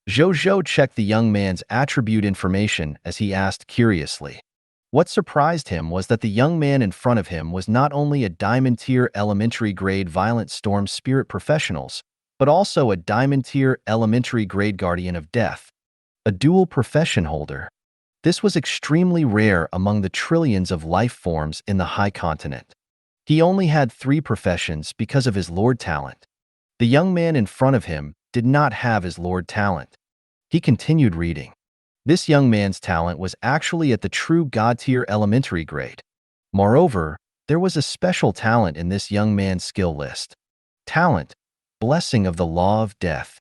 Zhou Zhou checked the young man's attribute information as he asked curiously. What surprised him was that the young man in front of him was not only a diamond-tier elementary-grade violent storm spirit professionals, but also a diamond-tier elementary-grade guardian of death, a dual profession holder. This was extremely rare among the trillions of life forms in the high continent. He only had 3 professions because of his lord talent. The young man in front of him did not have his lord talent. He continued reading. This young man's talent was actually at the true god-tier elementary grade. Moreover, there was a special talent in this young man's skill list. Talent, blessing of the law of death.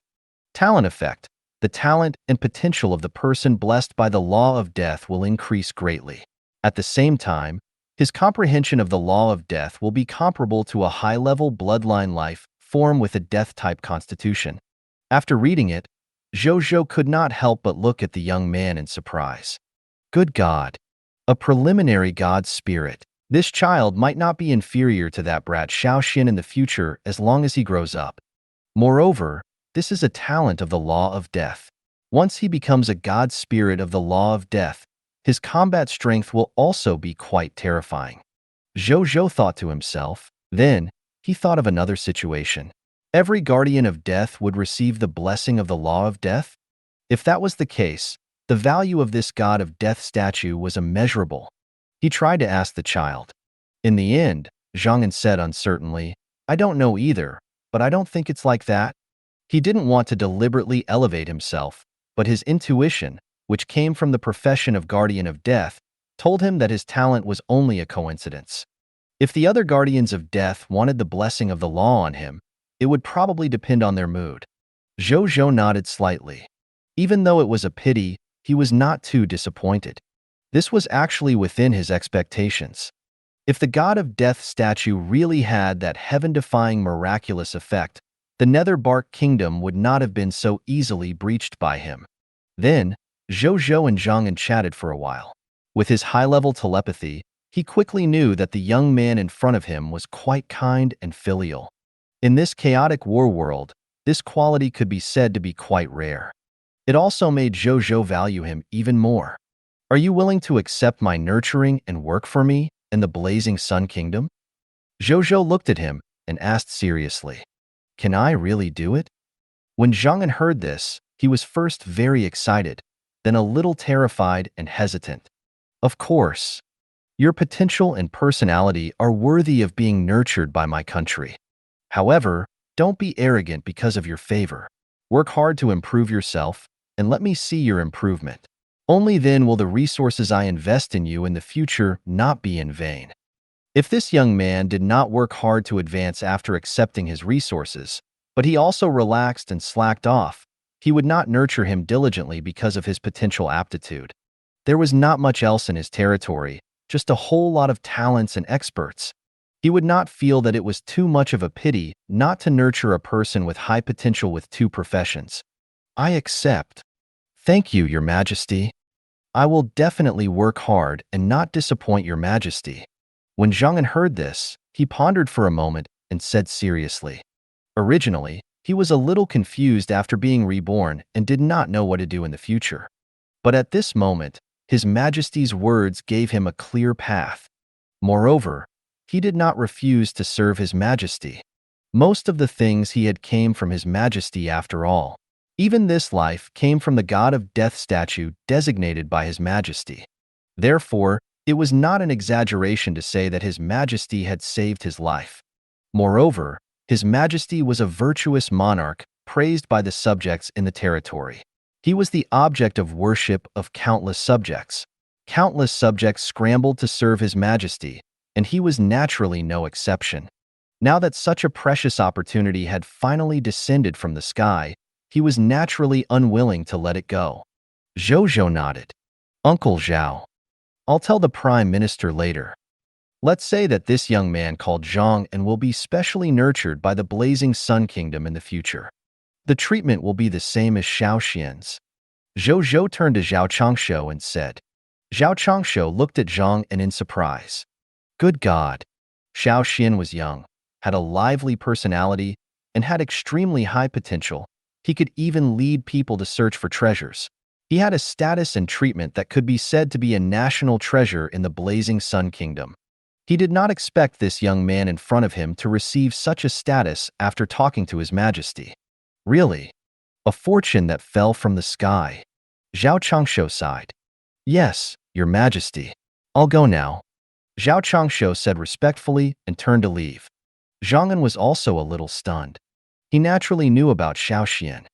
Talent effect, the talent and potential of the person blessed by the law of death will increase greatly. At the same time, his comprehension of the law of death will be comparable to a high-level bloodline life form with a death-type constitution. After reading it, Zhou Zhou could not help but look at the young man in surprise. Good God! A preliminary god spirit. This child might not be inferior to that brat Xiaoxian in the future as long as he grows up. Moreover, this is a talent of the law of death. Once he becomes a god spirit of the law of death, his combat strength will also be quite terrifying. Zhou Zhou thought to himself. Then, he thought of another situation. Every guardian of death would receive the blessing of the law of death? If that was the case, the value of this god of death statue was immeasurable. He tried to ask the child. In the end, Zhang said uncertainly, I don't know either, but I don't think it's like that. He didn't want to deliberately elevate himself, but his intuition, which came from the profession of guardian of death, told him that his talent was only a coincidence. If the other guardians of death wanted the blessing of the law on him, it would probably depend on their mood. Zhou Zhou nodded slightly. Even though it was a pity, he was not too disappointed. This was actually within his expectations. If the god of death statue really had that heaven-defying miraculous effect, the Nether Bark Kingdom would not have been so easily breached by him. Then, Zhou Zhou and Zhang chatted for a while. With his high-level telepathy, he quickly knew that the young man in front of him was quite kind and filial. In this chaotic war world, this quality could be said to be quite rare. It also made Zhou Zhou value him even more. Are you willing to accept my nurturing and work for me in the Blazing Sun Kingdom? Zhou Zhou looked at him and asked seriously, Can I really do it? When Zhang heard this, he was first very excited, then a little terrified and hesitant. Of course. Your potential and personality are worthy of being nurtured by my country. However, don't be arrogant because of your favor. Work hard to improve yourself, and let me see your improvement. Only then will the resources I invest in you in the future not be in vain. If this young man did not work hard to advance after accepting his resources, but he also relaxed and slacked off, he would not nurture him diligently because of his potential aptitude. There was not much else in his territory, just a whole lot of talents and experts. He would not feel that it was too much of a pity not to nurture a person with high potential with 2 professions. I accept. Thank you, Your Majesty. I will definitely work hard and not disappoint Your Majesty. When Zhang heard this, he pondered for a moment and said seriously. Originally, he was a little confused after being reborn and did not know what to do in the future. But at this moment, His Majesty's words gave him a clear path. Moreover, he did not refuse to serve His Majesty. Most of the things he had came from His Majesty after all. Even this life came from the god of death statue designated by His Majesty. Therefore, it was not an exaggeration to say that His Majesty had saved his life. Moreover, His Majesty was a virtuous monarch praised by the subjects in the territory. He was the object of worship of countless subjects. Countless subjects scrambled to serve His Majesty, and he was naturally no exception. Now that such a precious opportunity had finally descended from the sky, he was naturally unwilling to let it go. Zhou Zhou nodded. Uncle Zhao. I'll tell the Prime Minister later. Let's say that this young man called Zhang and will be specially nurtured by the Blazing Sun Kingdom in the future. The treatment will be the same as Xiao Xian's. Zhou Zhou turned to Zhao Changshou and said. Zhao Changshou looked at Zhang and in surprise. Good God! Xiao Xian was young, had a lively personality, and had extremely high potential. He could even lead people to search for treasures. He had a status and treatment that could be said to be a national treasure in the Blazing Sun Kingdom. He did not expect this young man in front of him to receive such a status after talking to His Majesty. Really? A fortune that fell from the sky? Zhao Changshou sighed. Yes, Your Majesty. I'll go now. Zhao Changshou said respectfully and turned to leave. Zhang was also a little stunned. He naturally knew about Xiao Xian,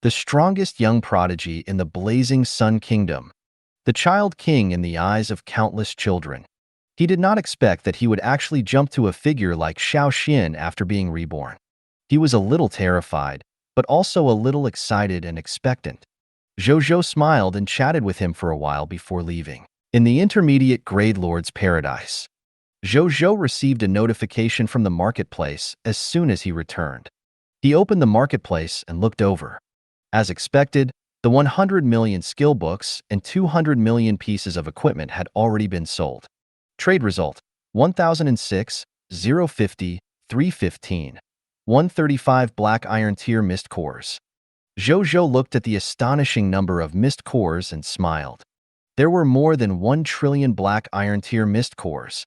the strongest young prodigy in the Blazing Sun Kingdom, the child king in the eyes of countless children. He did not expect that he would actually jump to a figure like Xiao Xian after being reborn. He was a little terrified, but also a little excited and expectant. Zhou Zhou smiled and chatted with him for a while before leaving. In the intermediate grade lord's paradise, Zhou Zhou received a notification from the marketplace as soon as he returned. He opened the marketplace and looked over. As expected, the 100 million skill books and 200 million pieces of equipment had already been sold. Trade result: 1006, 050, 315. 135 black iron tier mist cores. Zhou Zhou looked at the astonishing number of mist cores and smiled. There were more than 1 trillion black iron tier mist cores.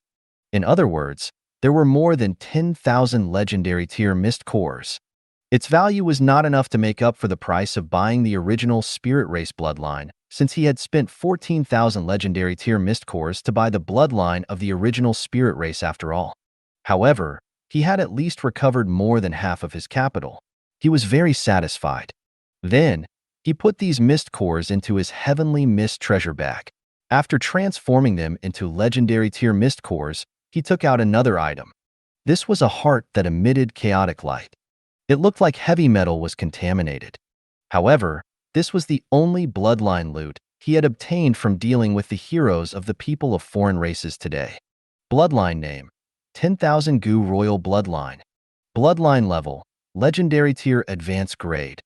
In other words, there were more than 10,000 legendary tier mist cores. Its value was not enough to make up for the price of buying the original Spirit Race bloodline, since he had spent 14,000 legendary tier mist cores to buy the bloodline of the original Spirit Race after all. However, he had at least recovered more than half of his capital. He was very satisfied. Then, he put these mist cores into his heavenly mist treasure bag. After transforming them into legendary tier mist cores, he took out another item. This was a heart that emitted chaotic light. It looked like heavy metal was contaminated. However, this was the only bloodline loot he had obtained from dealing with the heroes of the people of foreign races today. Bloodline name: 10,000 Gu Royal Bloodline. Bloodline level: legendary tier advanced grade.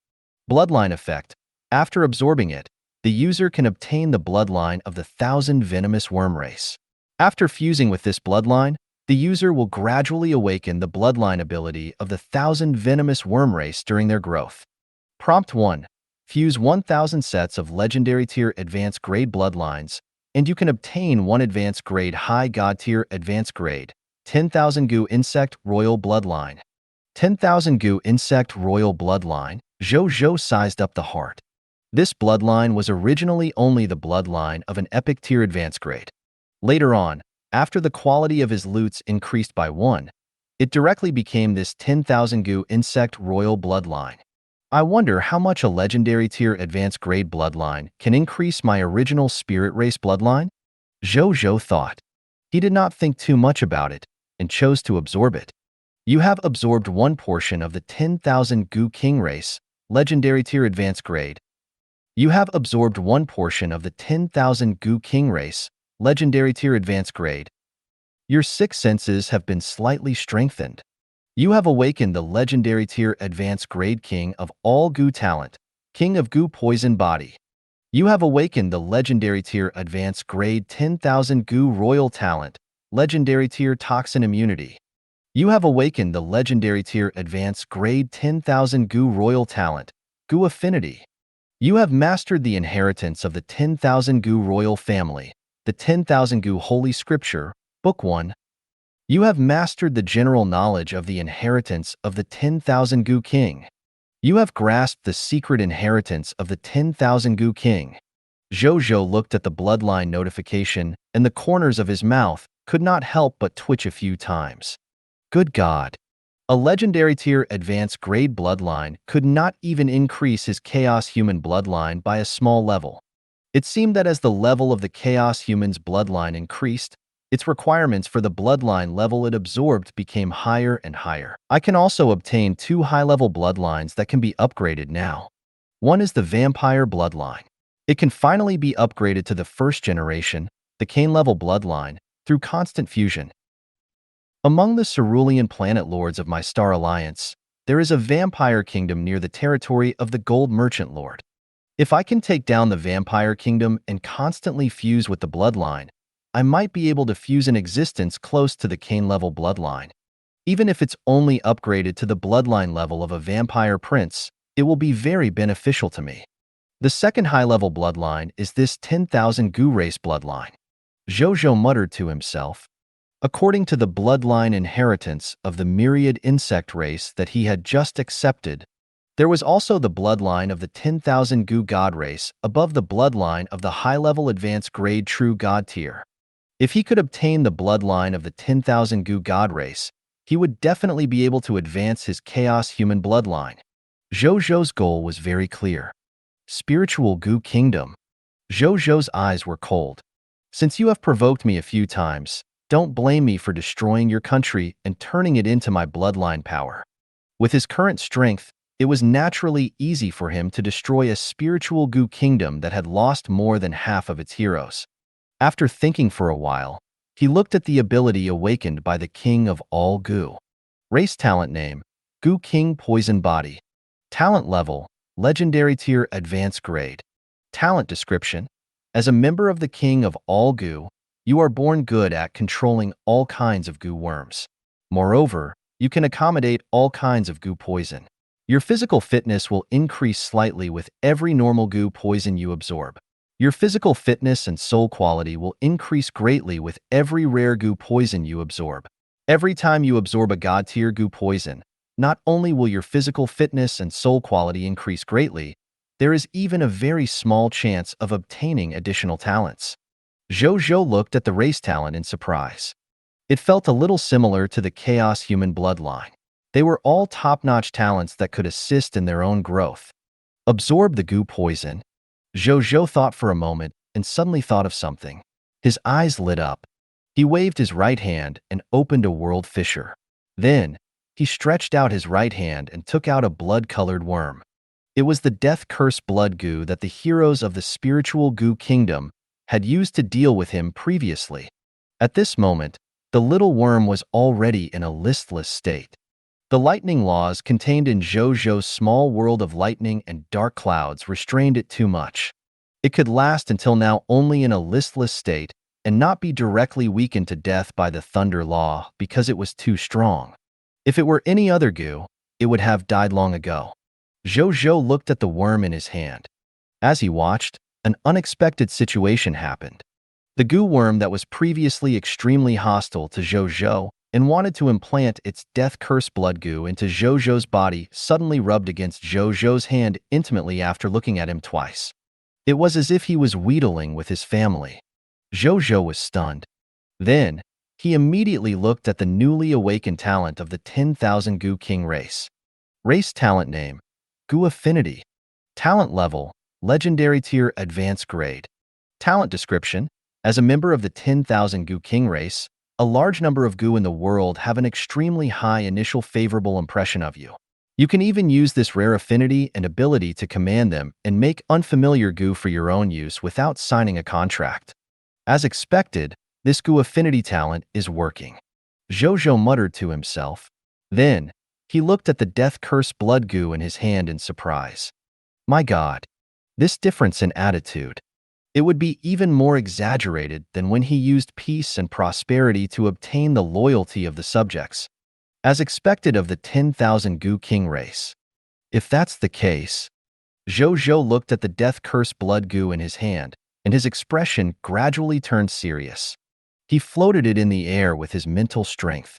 Bloodline effect: after absorbing it, the user can obtain the bloodline of the 1,000 venomous worm race. After fusing with this bloodline, the user will gradually awaken the bloodline ability of the 1,000 venomous worm race during their growth. Prompt 1. Fuse 1,000 sets of legendary tier advanced grade bloodlines, and you can obtain 1 advanced grade high god tier advanced grade, 10,000 Gu insect royal bloodline. 10,000 Gu insect royal bloodline. Zhou Zhou sized up the heart. This bloodline was originally only the bloodline of an epic tier advanced grade. Later on, after the quality of his loots increased by 1, it directly became this 10,000 Gu insect royal bloodline. I wonder how much a legendary tier advanced grade bloodline can increase my original spirit race bloodline? Zhou Zhou thought. He did not think too much about it and chose to absorb it. You have absorbed 1 portion of the 10,000 Gu king race, legendary tier advanced grade. You have absorbed 1 portion of the 10,000 Gu king race, legendary tier advanced grade. Your 6 senses have been slightly strengthened. You have awakened the legendary tier advanced grade king of all Gu talent, king of Gu poison body. You have awakened the legendary tier advanced grade 10,000 Gu royal talent, legendary tier toxin immunity. You have awakened the legendary tier advanced grade 10,000 Gu royal talent, Gu affinity. You have mastered the inheritance of the 10,000 Gu royal family, the 10,000 Gu holy scripture, book 1. You have mastered the general knowledge of the inheritance of the 10,000 Gu king. You have grasped the secret inheritance of the 10,000 Gu king. Zhou Zhou looked at the bloodline notification, and the corners of his mouth could not help but twitch a few times. Good God! A legendary tier advanced grade bloodline could not even increase his chaos human bloodline by a small level. It seemed that as the level of the chaos human's bloodline increased, its requirements for the bloodline level it absorbed became higher and higher. I can also obtain 2 high-level bloodlines that can be upgraded now. One is the vampire bloodline. It can finally be upgraded to the first generation, the Cain-level bloodline, through constant fusion. Among the cerulean planet lords of my star alliance, there is a vampire kingdom near the territory of the gold merchant lord. If I can take down the vampire kingdom and constantly fuse with the bloodline, I might be able to fuse an existence close to the Cain-level bloodline. Even if it's only upgraded to the bloodline level of a vampire prince, it will be very beneficial to me. The second high-level bloodline is this 10,000 Gu race bloodline. Zhou Zhou muttered to himself. According to the bloodline inheritance of the myriad insect race that he had just accepted, there was also the bloodline of the 10,000 Gu god race above the bloodline of the high-level advanced grade true god tier. If he could obtain the bloodline of the 10,000 Gu god race, he would definitely be able to advance his chaos human bloodline. Zhou Zhou's goal was very clear. Spiritual Gu Kingdom. Zhou Zhou's eyes were cold. Since you have provoked me a few times, don't blame me for destroying your country and turning it into my bloodline power. With his current strength, it was naturally easy for him to destroy a spiritual Gu kingdom that had lost more than half of its heroes. After thinking for a while, he looked at the ability awakened by the king of all Gu. Race talent name, Gu King Poison Body. Talent level, legendary tier advanced grade. Talent description, as a member of the king of all Gu, you are born good at controlling all kinds of Gu worms. Moreover, you can accommodate all kinds of Gu poison. Your physical fitness will increase slightly with every normal Gu poison you absorb. Your physical fitness and soul quality will increase greatly with every rare Gu poison you absorb. Every time you absorb a god tier Gu poison, not only will your physical fitness and soul quality increase greatly, there is even a very small chance of obtaining additional talents. Zhou Zhou looked at the race talent in surprise. It felt a little similar to the chaos human bloodline. They were all top-notch talents that could assist in their own growth. Absorb the Gu poison. Zhou Zhou thought for a moment and suddenly thought of something. His eyes lit up. He waved his right hand and opened a world fissure. Then, he stretched out his right hand and took out a blood-colored worm. It was the death-cursed blood Gu that the heroes of the spiritual Gu kingdom had used to deal with him previously. At this moment, the little worm was already in a listless state. The lightning laws contained in Zhou Zhou's small world of lightning and dark clouds restrained it too much. It could last until now only in a listless state and not be directly weakened to death by the thunder law because it was too strong. If it were any other Gu, it would have died long ago. Zhou Zhou looked at the worm in his hand. As he watched, an unexpected situation happened. The Gu worm that was previously extremely hostile to Zhou Zhou and wanted to implant its death-cursed blood Gu into Zhou Zhou's body suddenly rubbed against Zhou Zhou's hand intimately after looking at him twice. It was as if he was wheedling with his family. Zhou Zhou was stunned. Then, he immediately looked at the newly awakened talent of the 10,000 Gu King race. Race talent name, Gu Affinity. Talent level, legendary tier advanced grade. Talent description, as a member of the 10,000 Gu King race, a large number of Gu in the world have an extremely high initial favorable impression of you. You can even use this rare affinity and ability to command them and make unfamiliar Gu for your own use without signing a contract. As expected, this Gu affinity talent is working. Zhou Zhou muttered to himself. Then, he looked at the death-cursed blood Gu in his hand in surprise. My God, this difference in attitude. It would be even more exaggerated than when he used peace and prosperity to obtain the loyalty of the subjects, as expected of the 10,000 Gu King race. If that's the case, Zhou Zhou looked at the death-cursed blood Gu in his hand, and his expression gradually turned serious. He floated it in the air with his mental strength.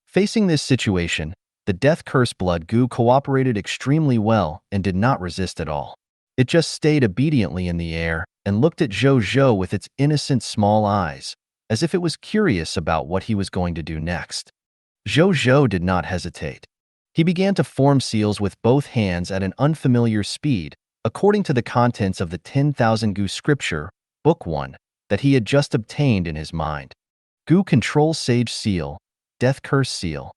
Facing this situation, the death-cursed blood Gu cooperated extremely well and did not resist at all. It just stayed obediently in the air and looked at Zhou Zhou with its innocent small eyes, as if it was curious about what he was going to do next. Zhou Zhou did not hesitate. He began to form seals with both hands at an unfamiliar speed, according to the contents of the 10,000 Gu scripture, Book 1, that he had just obtained in his mind. Gu Control Sage Seal, Death Curse Seal.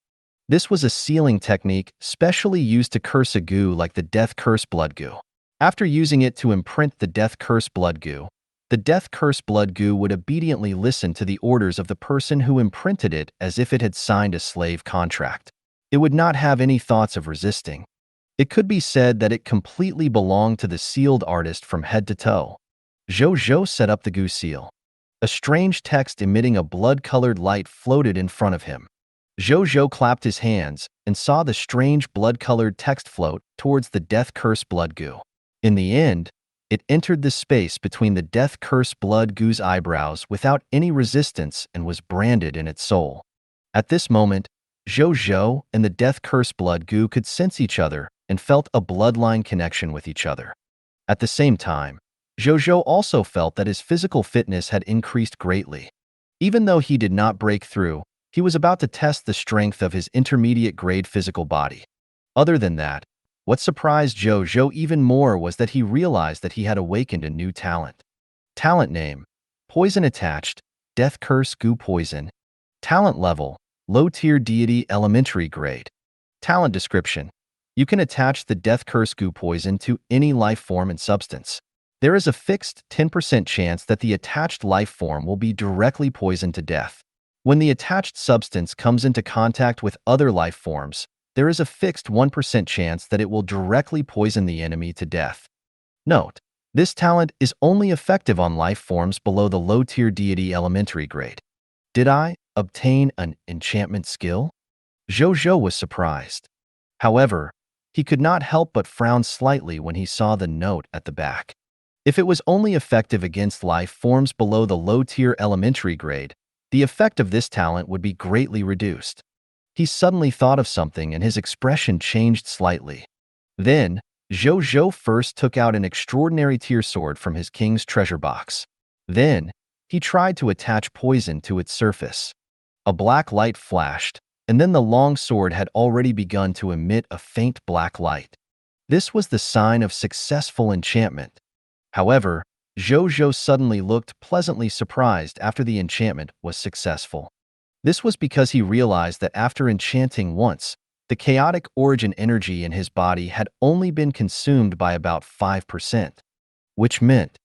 This was a sealing technique specially used to curse a Gu like the Death Curse Blood Gu. After using it to imprint the Death Curse Blood Gu, the Death Curse Blood Gu would obediently listen to the orders of the person who imprinted it as if it had signed a slave contract. It would not have any thoughts of resisting. It could be said that it completely belonged to the sealed artist from head to toe. Zhou Zhou set up the Gu seal. A strange text emitting a blood-colored light floated in front of him. Zhou Zhou clapped his hands and saw the strange blood-colored text float towards the Death Curse Blood Gu. In the end, it entered the space between the Death Curse Blood Gu's eyebrows without any resistance and was branded in its soul. At this moment, Zhou Zhou and the Death Curse Blood Gu could sense each other and felt a bloodline connection with each other. At the same time, Zhou Zhou also felt that his physical fitness had increased greatly. Even though he did not break through, he was about to test the strength of his intermediate-grade physical body. Other than that, what surprised Zhou Zhou even more was that he realized that he had awakened a new talent. Talent name: Poison Attached, Death Curse Gu Poison. Talent level: Low-tier deity elementary grade. Talent description: you can attach the Death Curse Gu Poison to any life form and substance. There is a fixed 10% chance that the attached life form will be directly poisoned to death. When the attached substance comes into contact with other life forms, there is a fixed 1% chance that it will directly poison the enemy to death. Note: this talent is only effective on life forms below the low-tier deity elementary grade. Did I obtain an enchantment skill? Zhou Zhou was surprised. However, he could not help but frown slightly when he saw the note at the back. If it was only effective against life forms below the low-tier elementary grade, the effect of this talent would be greatly reduced. He suddenly thought of something and his expression changed slightly. Then, Zhou Zhou first took out an extraordinary tier sword from his king's treasure box. Then, he tried to attach poison to its surface. A black light flashed, and then the long sword had already begun to emit a faint black light. This was the sign of successful enchantment. However, Zhou Zhou suddenly looked pleasantly surprised after the enchantment was successful. This was because he realized that after enchanting once, the chaotic origin energy in his body had only been consumed by about 5%, which meant,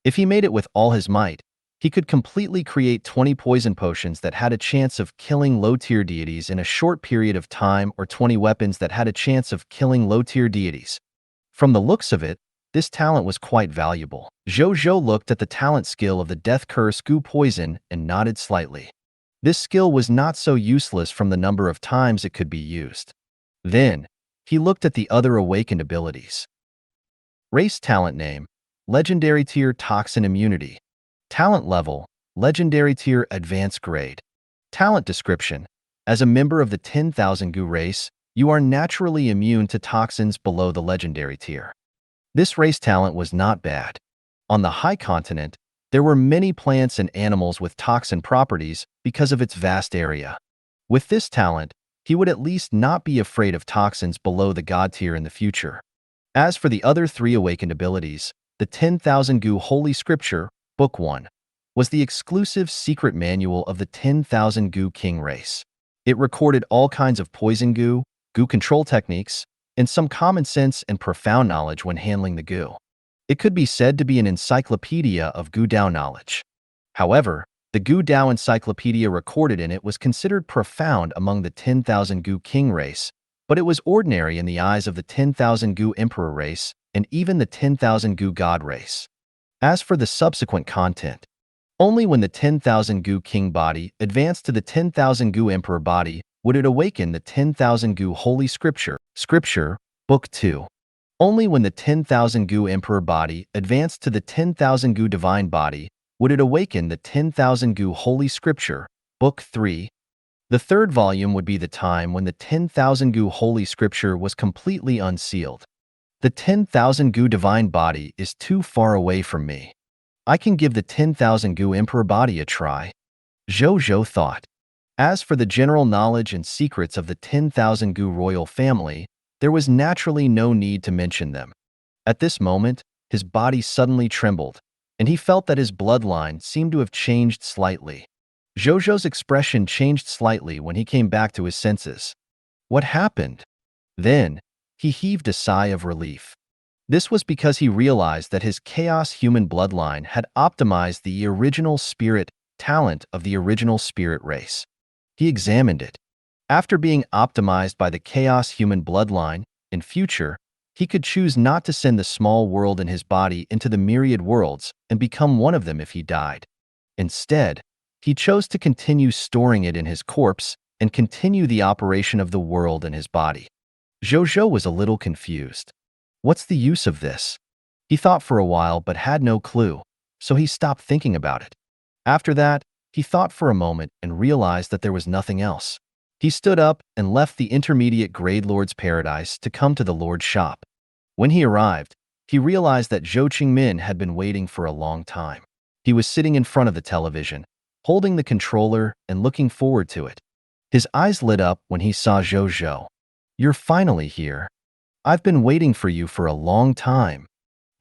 if he made it with all his might, he could completely create 20 poison potions that had a chance of killing low-tier deities in a short period of time, or 20 weapons that had a chance of killing low-tier deities. From the looks of it, this talent was quite valuable. Zhou Zhou looked at the talent skill of the Death Curse Gu Poison and nodded slightly. This skill was not so useless from the number of times it could be used. Then, he looked at the other awakened abilities. Race talent name: Legendary Tier Toxin Immunity. Talent level: Legendary Tier Advanced Grade. Talent description: as a member of the 10,000 Gu race, you are naturally immune to toxins below the Legendary Tier. This race talent was not bad. On the High Continent, there were many plants and animals with toxin properties because of its vast area. With this talent, he would at least not be afraid of toxins below the God tier in the future. As for the other three awakened abilities, the 10,000 Gu Holy Scripture, Book 1, was the exclusive secret manual of the 10,000 Gu King race. It recorded all kinds of poison Gu, Gu control techniques, and some common sense and profound knowledge when handling the Gu. It could be said to be an encyclopedia of Gu Dao knowledge. However, the Gu Dao encyclopedia recorded in it was considered profound among the 10,000 Gu King race, but it was ordinary in the eyes of the 10,000 Gu Emperor race and even the 10,000 Gu God race. As for the subsequent content, only when the 10,000 Gu King body advanced to the 10,000 Gu Emperor body would it awaken the 10,000 Gu Holy Scripture, Book 2. Only when the 10,000 Gu Emperor body advanced to the 10,000 Gu Divine body would it awaken the 10,000 Gu Holy Scripture, Book 3. The third volume would be the time when the 10,000 Gu Holy Scripture was completely unsealed. The 10,000 Gu Divine body is too far away from me. I can give the 10,000 Gu Emperor body a try. Zhou Zhou thought. As for the general knowledge and secrets of the 10,000 Gu royal family, there was naturally no need to mention them. At this moment, his body suddenly trembled, and he felt that his bloodline seemed to have changed slightly. Zhou Zhou's expression changed slightly when he came back to his senses. What happened? Then, he heaved a sigh of relief. This was because he realized that his chaos human bloodline had optimized the original spirit talent of the original spirit race. He examined it. After being optimized by the chaos human bloodline, in future, he could choose not to send the small world in his body into the myriad worlds and become one of them if he died. Instead, he chose to continue storing it in his corpse and continue the operation of the world in his body. Zhou Zhou was a little confused. What's the use of this? He thought for a while but had no clue, so he stopped thinking about it. After that, he thought for a moment and realized that there was nothing else. He stood up and left the intermediate grade Lord's paradise to come to the Lord's shop. When he arrived, he realized that Zhou Qingmin had been waiting for a long time. He was sitting in front of the television, holding the controller and looking forward to it. His eyes lit up when he saw Zhou Zhou. "You're finally here. I've been waiting for you for a long time."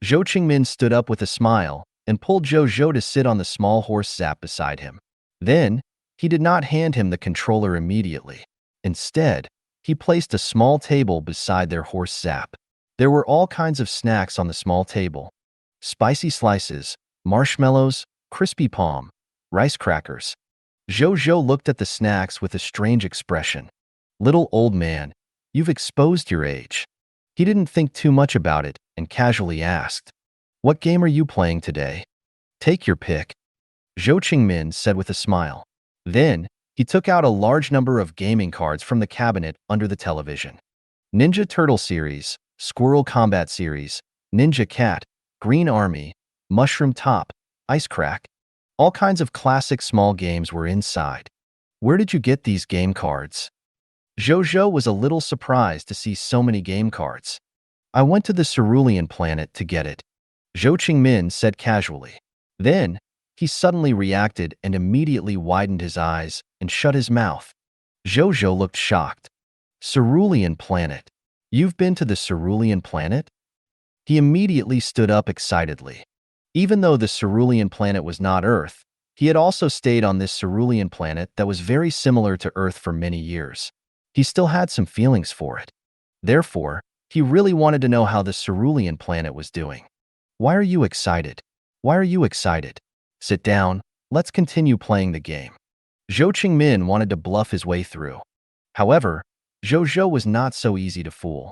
Zhou Qingmin stood up with a smile and pulled Zhou Zhou to sit on the small horse Zap beside him. Then, he did not hand him the controller immediately. Instead, he placed a small table beside their horse Zap. There were all kinds of snacks on the small table. Spicy slices, marshmallows, crispy palm, rice crackers. Zhou Zhou looked at the snacks with a strange expression. "Little old man, you've exposed your age." He didn't think too much about it and casually asked, "What game are you playing today?" "Take your pick," Zhou Qingmin said with a smile. Then, he took out a large number of gaming cards from the cabinet under the television. Ninja Turtle Series, Squirrel Combat Series, Ninja Cat, Green Army, Mushroom Top, Ice Crack. All kinds of classic small games were inside. "Where did you get these game cards?" Zhou Zhou was a little surprised to see so many game cards. "I went to the Cerulean planet to get it," Zhou Qingmin said casually. Then, he suddenly reacted and immediately widened his eyes and shut his mouth. Zhou Zhou looked shocked. "Cerulean planet? You've been to the Cerulean planet?" He immediately stood up excitedly. Even though the Cerulean planet was not Earth, he had also stayed on this Cerulean planet that was very similar to Earth for many years. He still had some feelings for it. Therefore, he really wanted to know how the Cerulean planet was doing. "Why are you excited? Why are you excited? Sit down, let's continue playing the game." Zhou Qingmin wanted to bluff his way through. However, Zhou Zhou was not so easy to fool.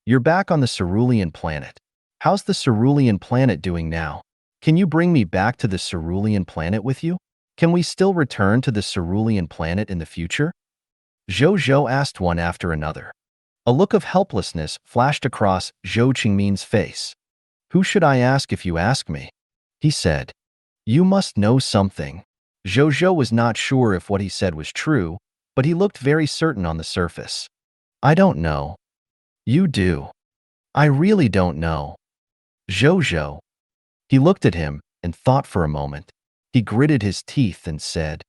"You're back on the Cerulean planet. How's the Cerulean planet doing now? Can you bring me back to the Cerulean planet with you? Can we still return to the Cerulean planet in the future?" Zhou Zhou asked one after another. A look of helplessness flashed across Zhou Qingmin's face. "Who should I ask if you ask me?" he said. "You must know something." Zhou Zhou was not sure if what he said was true, but he looked very certain on the surface. "I don't know." "You do." "I really don't know." "Zhou Zhou." He looked at him and thought for a moment. He gritted his teeth and said,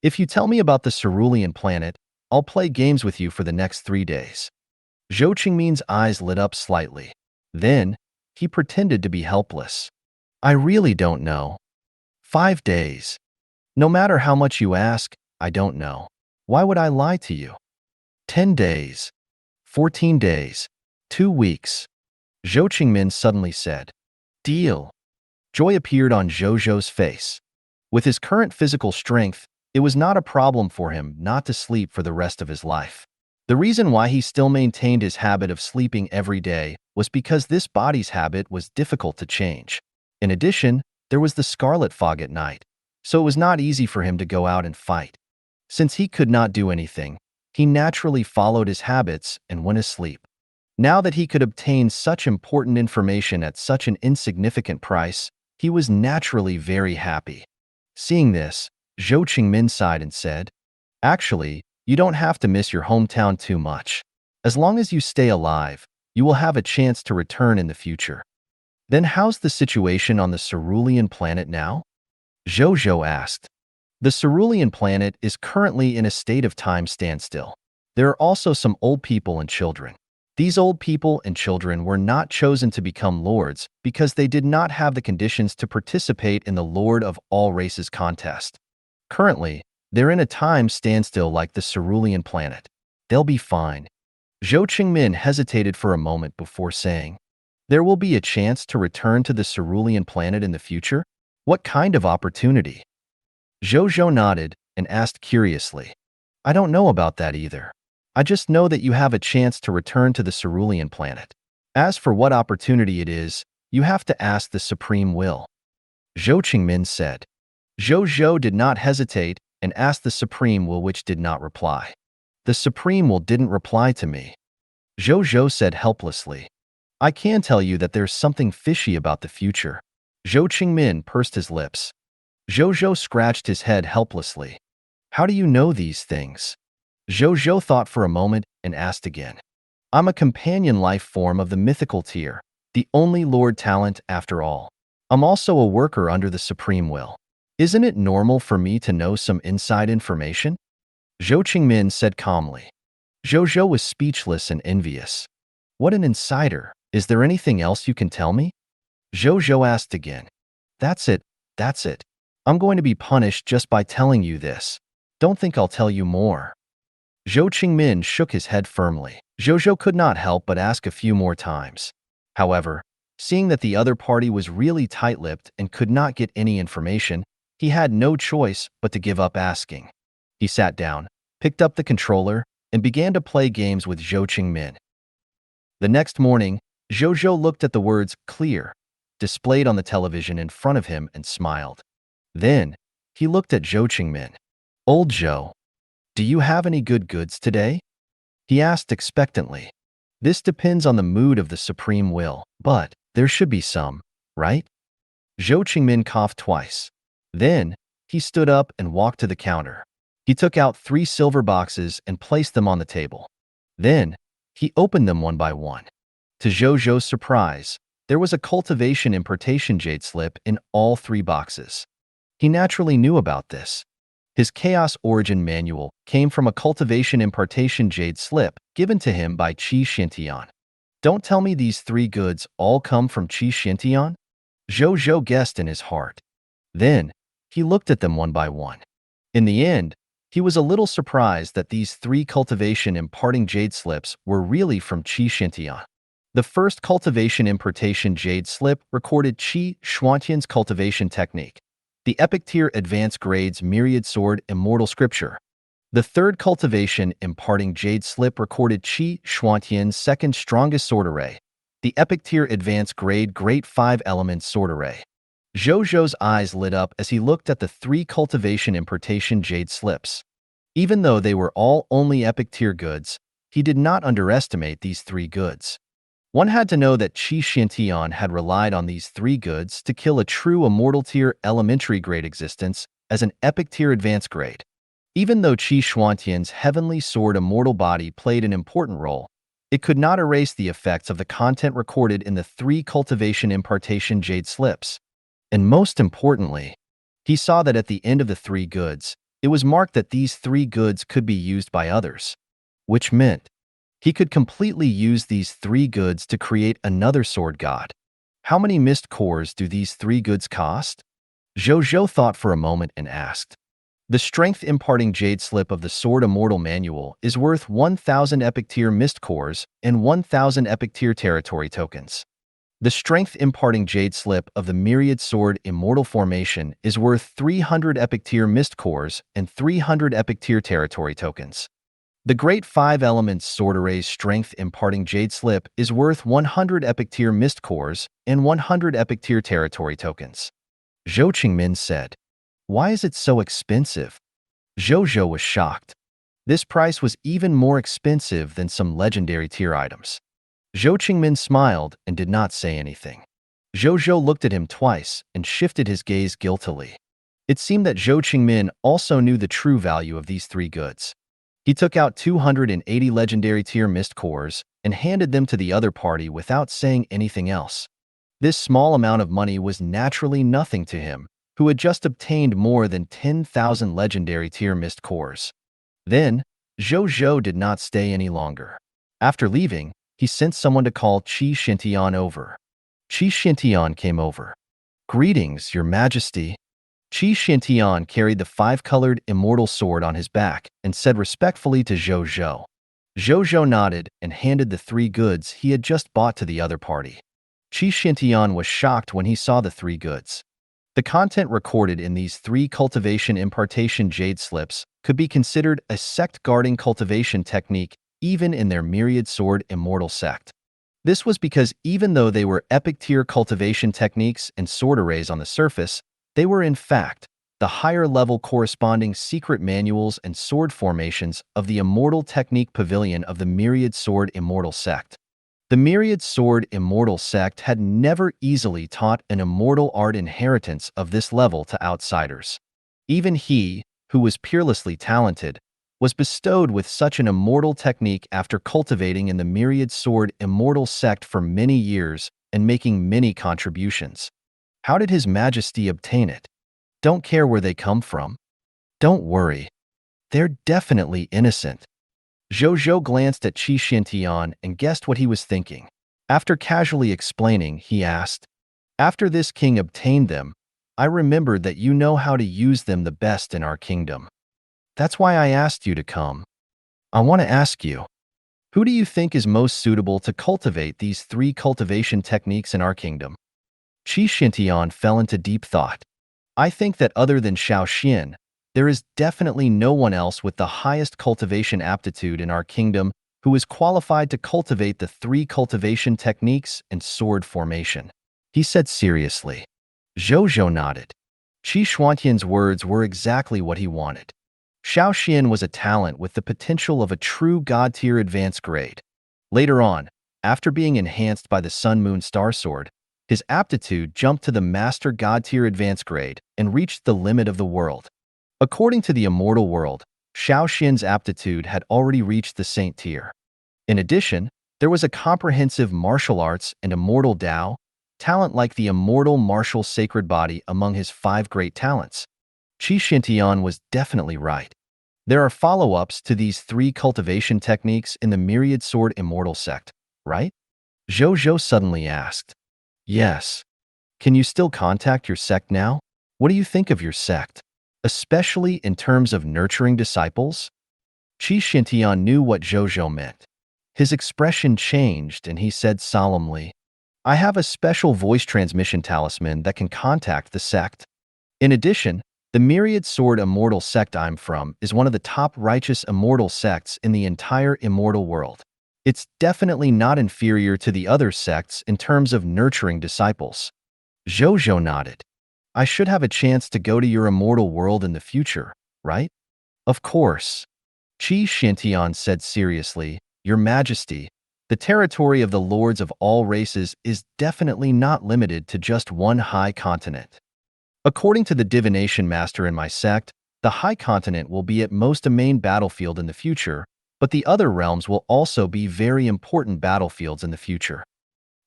"If you tell me about the Cerulean planet, I'll play games with you for the next 3 days." Zhou Qingmin's eyes lit up slightly. Then, he pretended to be helpless. "I really don't know." 5 days. "No matter how much you ask, I don't know. Why would I lie to you?" 10 days. 14 days. 2 weeks. Zhou Qingmin suddenly said, "Deal." Joy appeared on Zhou Zhou's face. With his current physical strength, it was not a problem for him not to sleep for the rest of his life. The reason why he still maintained his habit of sleeping every day was because this body's habit was difficult to change. In addition, there was the scarlet fog at night, so it was not easy for him to go out and fight. Since he could not do anything, he naturally followed his habits and went asleep. Now that he could obtain such important information at such an insignificant price, he was naturally very happy. Seeing this, Zhou Qingmin sighed and said, "Actually, you don't have to miss your hometown too much. As long as you stay alive, you will have a chance to return in the future." "Then how's the situation on the Cerulean planet now?" Zhou Zhou asked. The cerulean planet is currently in a state of time standstill. There are also some old people and children. These old people and children were not chosen to become lords because they did not have the conditions to participate in the Lord of all Races contest. Currently, they're in a time standstill like the cerulean planet. They'll be fine. Zhou Qingmin hesitated for a moment before saying, "There will be a chance to return to the cerulean planet in the future? What kind of opportunity?" Zhou Zhou nodded and asked curiously, "I don't know about that either. I just know that you have a chance to return to the cerulean planet. As for what opportunity it is, you have to ask the Supreme Will." Zhou Qingmin said. Zhou Zhou did not hesitate and asked the Supreme Will, which did not reply. "The Supreme Will didn't reply to me," Zhou Zhou said helplessly. "I can tell you that there's something fishy about the future." Zhou Qingmin pursed his lips. Zhou Zhou scratched his head helplessly. "How do you know these things?" Zhou Zhou thought for a moment and asked again. "I'm a companion life form of the mythical tier, the only Lord talent after all. I'm also a worker under the Supreme Will. Isn't it normal for me to know some inside information?" Zhou Qingmin said calmly. Zhou Zhou was speechless and envious. "What an insider! Is there anything else you can tell me?" Zhou Zhou asked again. That's it. I'm going to be punished just by telling you this. Don't think I'll tell you more." Zhou Qingmin shook his head firmly. Zhou Zhou could not help but ask a few more times. However, seeing that the other party was really tight-lipped and could not get any information, he had no choice but to give up asking. He sat down, picked up the controller, and began to play games with Zhou Qingmin. The next morning, Zhou Zhou looked at the words "clear" displayed on the television in front of him and smiled. Then, he looked at Zhou Qingmin. "Old Zhou, do you have any good goods today?" he asked expectantly. "This depends on the mood of the Supreme Will, but there should be some, right?" Zhou Qingmin coughed twice. Then, he stood up and walked to the counter. He took out 3 silver boxes and placed them on the table. Then, he opened them one by one. To Zhou Zhou's surprise, there was a cultivation importation jade slip in all 3 boxes. He naturally knew about this. His Chaos Origin Manual came from a cultivation importation jade slip given to him by Qi Xiantian. Don't tell me these 3 goods all come from Qi Xiantian? Zhou Zhou guessed in his heart. Then, he looked at them one by one. In the end, he was a little surprised that these 3 cultivation imparting jade slips were really from Qi Xiantian. The first cultivation importation jade slip recorded Qi Xuantian's cultivation technique, the epic tier advanced grades Myriad Sword Immortal Scripture. The third cultivation imparting jade slip recorded Qi Xuantian's second strongest sword array, the epic tier advanced grade Great 5 Elements Sword Array. Zhou Zhou's eyes lit up as he looked at the 3 cultivation importation jade slips. Even though they were all only epic tier goods, he did not underestimate these 3 goods. One had to know that Qi Xiantian had relied on these 3 goods to kill a true immortal tier elementary grade existence as an epic tier advanced grade. Even though Qi Xuantian's heavenly sword immortal body played an important role, it could not erase the effects of the content recorded in the 3 cultivation impartation jade slips. And most importantly, he saw that at the end of the 3 goods, it was marked that these 3 goods could be used by others, which meant he could completely use these 3 goods to create another sword god. How many mist cores do these 3 goods cost? Zhou Zhou thought for a moment and asked. The strength imparting jade slip of the Sword Immortal Manual is worth 1,000 epic tier mist cores and 1,000 epic tier territory tokens. The strength imparting jade slip of the Myriad Sword Immortal Formation is worth 300 epic tier mist cores and 300 epic tier territory tokens. The Great 5 Elements Sword Array's strength imparting jade slip is worth 100 epic tier mist cores and 100 epic tier territory tokens. Zhou Qingmin said, "Why is it so expensive?" Zhou Zhou was shocked. This price was even more expensive than some legendary tier items. Zhou Qingmin smiled and did not say anything. Zhou Zhou looked at him twice and shifted his gaze guiltily. It seemed that Zhou Qingmin also knew the true value of these 3 goods. He took out 280 legendary tier mist cores and handed them to the other party without saying anything else. This small amount of money was naturally nothing to him, who had just obtained more than 10,000 legendary tier mist cores. Then, Zhou Zhou did not stay any longer. After leaving, he sent someone to call Qi Xintian over. Qi Xintian came over. "Greetings, Your Majesty." Qi Xintian carried the five-colored immortal sword on his back and said respectfully to Zhou Zhou. Zhou Zhou nodded and handed the three goods he had just bought to the other party. Qi Xintian was shocked when he saw the three goods. The content recorded in these three cultivation impartation jade slips could be considered a sect-guarding cultivation technique even in their myriad sword immortal sect. This was because even though they were epic-tier cultivation techniques and sword arrays on the surface, they were in fact the higher-level corresponding secret manuals and sword formations of the Immortal Technique Pavilion of the Myriad Sword Immortal Sect. The Myriad Sword Immortal Sect had never easily taught an immortal art inheritance of this level to outsiders. Even he, who was peerlessly talented, was bestowed with such an immortal technique after cultivating in the Myriad Sword Immortal Sect for many years and making many contributions. How did His Majesty obtain it? Don't care where they come from. Don't worry. They're definitely innocent. Zhou Zhou glanced at Qi Xintian and guessed what he was thinking. After casually explaining, he asked, "After this king obtained them, I remembered that you know how to use them the best in our kingdom. That's why I asked you to come. I want to ask you, who do you think is most suitable to cultivate these three cultivation techniques in our kingdom?" Qi Xintian fell into deep thought. "I think that other than Xiao Xian, there is definitely no one else with the highest cultivation aptitude in our kingdom who is qualified to cultivate the three cultivation techniques and sword formation," he said seriously. Zhou Zhou nodded. Qi Xuantian's words were exactly what he wanted. Xiao Xian was a talent with the potential of a true god-tier advanced grade. Later on, after being enhanced by the Sun Moon Star Sword, his aptitude jumped to the Master God-tier advanced grade and reached the limit of the world. According to the Immortal World, Xiao Xian's aptitude had already reached the Saint tier. In addition, there was a comprehensive martial arts and immortal Dao talent like the immortal martial sacred body among his 5 great talents. Qi Xintian was definitely right. There are follow-ups to these 3 cultivation techniques in the Myriad Sword Immortal Sect, right? Zhou Zhou suddenly asked. Yes. Can you still contact your sect now? What do you think of your sect, especially in terms of nurturing disciples? Qi Xintian knew what Zhou Zhou meant. His expression changed and he said solemnly, "I have a special voice transmission talisman that can contact the sect. In addition, the Myriad Sword Immortal Sect I'm from is one of the top righteous immortal sects in the entire immortal world. It's definitely not inferior to the other sects in terms of nurturing disciples." Zhou Zhou nodded. "I should have a chance to go to your immortal world in the future, right?" "Of course." Qi Xintian said seriously, "Your Majesty, the territory of the lords of all races is definitely not limited to just one high continent. According to the divination master in my sect, the high continent will be at most a main battlefield in the future, but the other realms will also be very important battlefields in the future.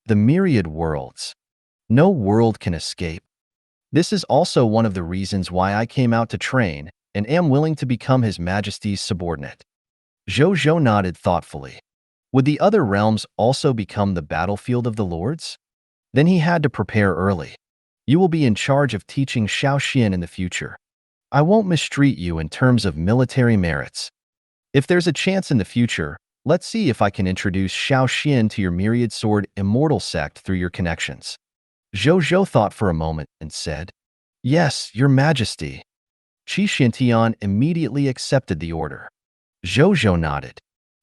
The myriad worlds. No world can escape. This is also one of the reasons why I came out to train and am willing to become His Majesty's subordinate." Zhou Zhou nodded thoughtfully. Would the other realms also become the battlefield of the lords? Then he had to prepare early. "You will be in charge of teaching Xiao Xian in the future. I won't mistreat you in terms of military merits. If there's a chance in the future, let's see if I can introduce Xiao Xian to your Myriad Sword Immortal Sect through your connections." Zhou Zhou thought for a moment and said, "Yes, Your Majesty." Qi Xintian immediately accepted the order. Zhou Zhou nodded.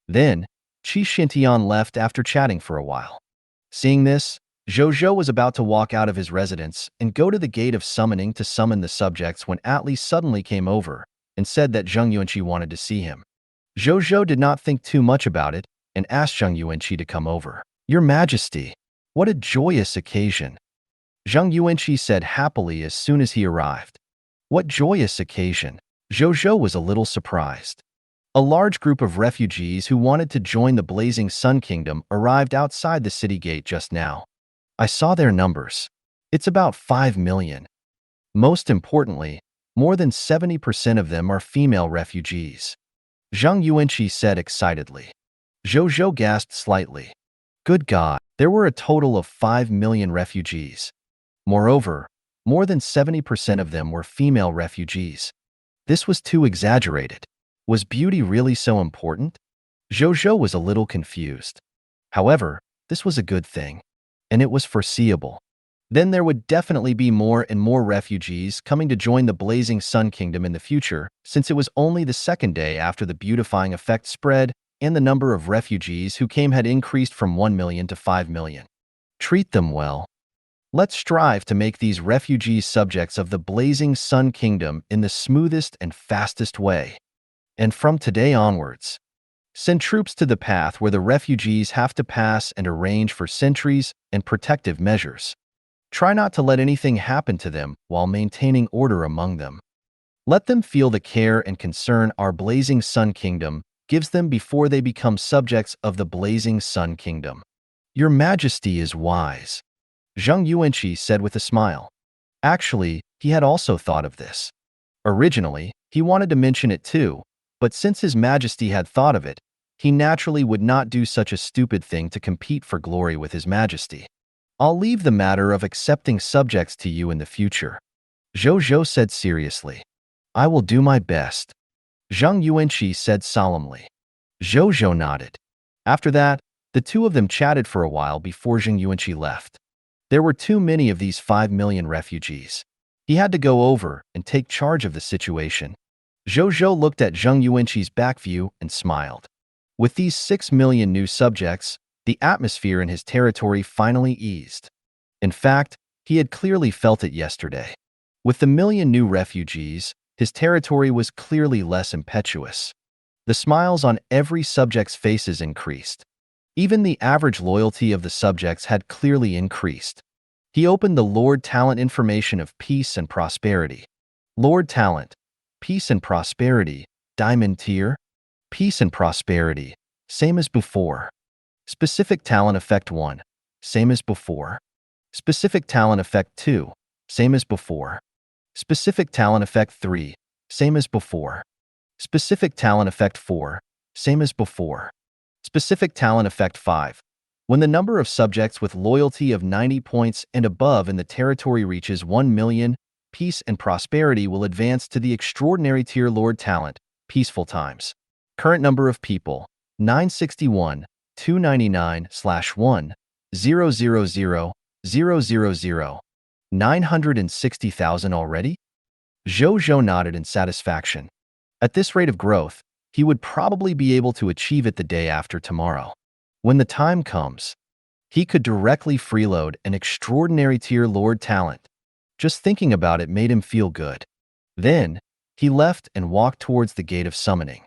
Then, Qi Xintian left after chatting for a while. Seeing this, Zhou Zhou was about to walk out of his residence and go to the gate of summoning to summon the subjects when Atli suddenly came over and said that Zheng Yuanqi wanted to see him. Zhou Zhou did not think too much about it and asked Zheng Yuanqi to come over. "Your Majesty, what a joyous occasion." Zheng Yuanqi said happily as soon as he arrived. "What joyous occasion?" Zhou Zhou was a little surprised. A large group of refugees who wanted to join the Blazing Sun Kingdom arrived outside the city gate just now. I saw their numbers. It's about 5 million. Most importantly, more than 70% of them are female refugees. Zhang Yuanqi said excitedly. Zhou Zhou gasped slightly. Good God, there were a total of 5 million refugees. Moreover, more than 70% of them were female refugees. This was too exaggerated. Was beauty really so important? Zhou Zhou was a little confused. However, this was a good thing, and it was foreseeable. Then there would definitely be more and more refugees coming to join the Blazing Sun Kingdom in the future, since it was only the second day after the beautifying effect spread and the number of refugees who came had increased from 1 million to 5 million. Treat them well. Let's strive to make these refugees subjects of the Blazing Sun Kingdom in the smoothest and fastest way. And from today onwards, send troops to the path where the refugees have to pass and arrange for sentries and protective measures. Try not to let anything happen to them while maintaining order among them. Let them feel the care and concern our Blazing Sun Kingdom gives them before they become subjects of the Blazing Sun Kingdom. Your Majesty is wise, Zhang Yuanqi said with a smile. Actually, he had also thought of this. Originally, he wanted to mention it too, but since His Majesty had thought of it, he naturally would not do such a stupid thing to compete for glory with His Majesty. I'll leave the matter of accepting subjects to you in the future, Zhou Zhou said seriously. I will do my best, Zhang Yuanqi said solemnly. Zhou Zhou nodded. After that, the two of them chatted for a while before Zhang Yuanqi left. There were too many of these 5 million refugees. He had to go over and take charge of the situation. Zhou Zhou looked at Zhang Yuanqi's back view and smiled. With these 6 million new subjects, the atmosphere in his territory finally eased. In fact, he had clearly felt it yesterday. With the million new refugees, his territory was clearly less impetuous. The smiles on every subject's faces increased. Even the average loyalty of the subjects had clearly increased. He opened the Lord Talent information of peace and prosperity. Lord Talent, peace and prosperity, diamond tier, peace and prosperity, same as before. Specific talent effect 1, same as before. Specific talent effect 2, same as before. Specific talent effect 3, same as before. Specific talent effect 4, same as before. Specific talent effect 5. When the number of subjects with loyalty of 90 points and above in the territory reaches 1 million, peace and prosperity will advance to the extraordinary tier Lord Talent, peaceful times. Current number of people, 961, 299/1, 000, 960,000 already? Zhou Zhou nodded in satisfaction. At this rate of growth, he would probably be able to achieve it the day after tomorrow. When the time comes, he could directly freeload an extraordinary tier Lord Talent. Just thinking about it made him feel good. Then, he left and walked towards the Gate of Summoning.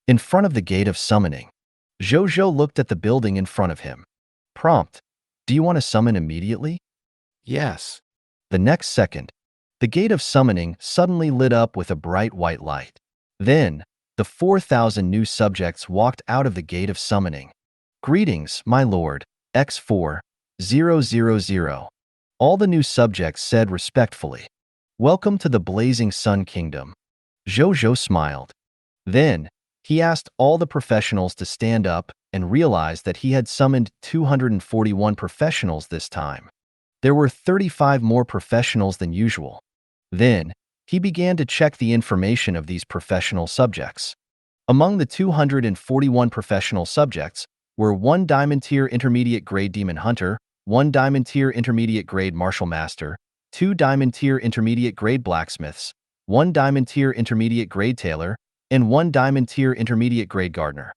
In front of the Gate of Summoning, Zhou Zhou looked at the building in front of him. Prompt, do you want to summon immediately? Yes. The next second, the Gate of Summoning suddenly lit up with a bright white light. Then, the 4,000 new subjects walked out of the Gate of Summoning. Greetings, my lord, X4000. All the new subjects said respectfully. Welcome to the Blazing Sun Kingdom. Zhou Zhou smiled. Then, he asked all the professionals to stand up and realized that he had summoned 241 professionals this time. There were 35 more professionals than usual. Then, he began to check the information of these professional subjects. Among the 241 professional subjects were 1 Diamond Tier Intermediate Grade Demon Hunter, 1 Diamond Tier Intermediate Grade Martial Master, 2 Diamond Tier Intermediate Grade Blacksmiths, 1 Diamond Tier Intermediate Grade Tailor, and 1 Diamond Tier Intermediate Grade Gardener.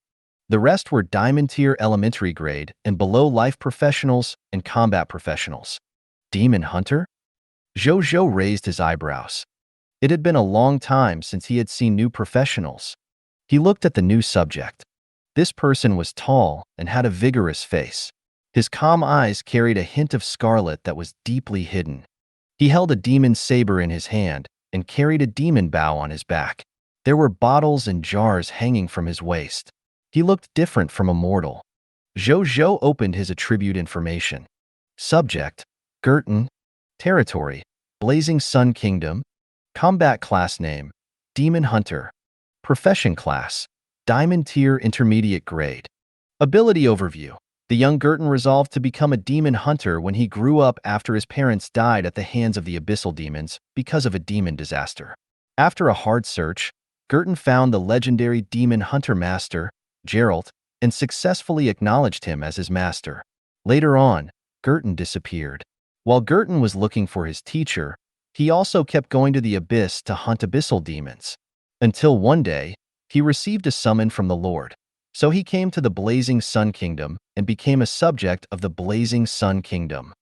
The rest were Diamond Tier Elementary Grade and below life professionals and combat professionals. Demon Hunter? Zhou Zhou raised his eyebrows. It had been a long time since he had seen new professionals. He looked at the new subject. This person was tall and had a vigorous face. His calm eyes carried a hint of scarlet that was deeply hidden. He held a demon saber in his hand and carried a demon bow on his back. There were bottles and jars hanging from his waist. He looked different from a mortal. Zhou Zhou opened his attribute information. Subject, Gerton. Territory, Blazing Sun Kingdom. Combat class name, Demon Hunter. Profession class, Diamond Tier Intermediate Grade. Ability overview. The young Gurton resolved to become a demon hunter when he grew up after his parents died at the hands of the abyssal demons because of a demon disaster. After a hard search, Gurton found the legendary demon hunter master, Geralt, and successfully acknowledged him as his master. Later on, Gurton disappeared. While Gurton was looking for his teacher, he also kept going to the abyss to hunt abyssal demons. Until one day, he received a summon from the Lord. So he came to the Blazing Sun Kingdom and became a subject of the Blazing Sun Kingdom.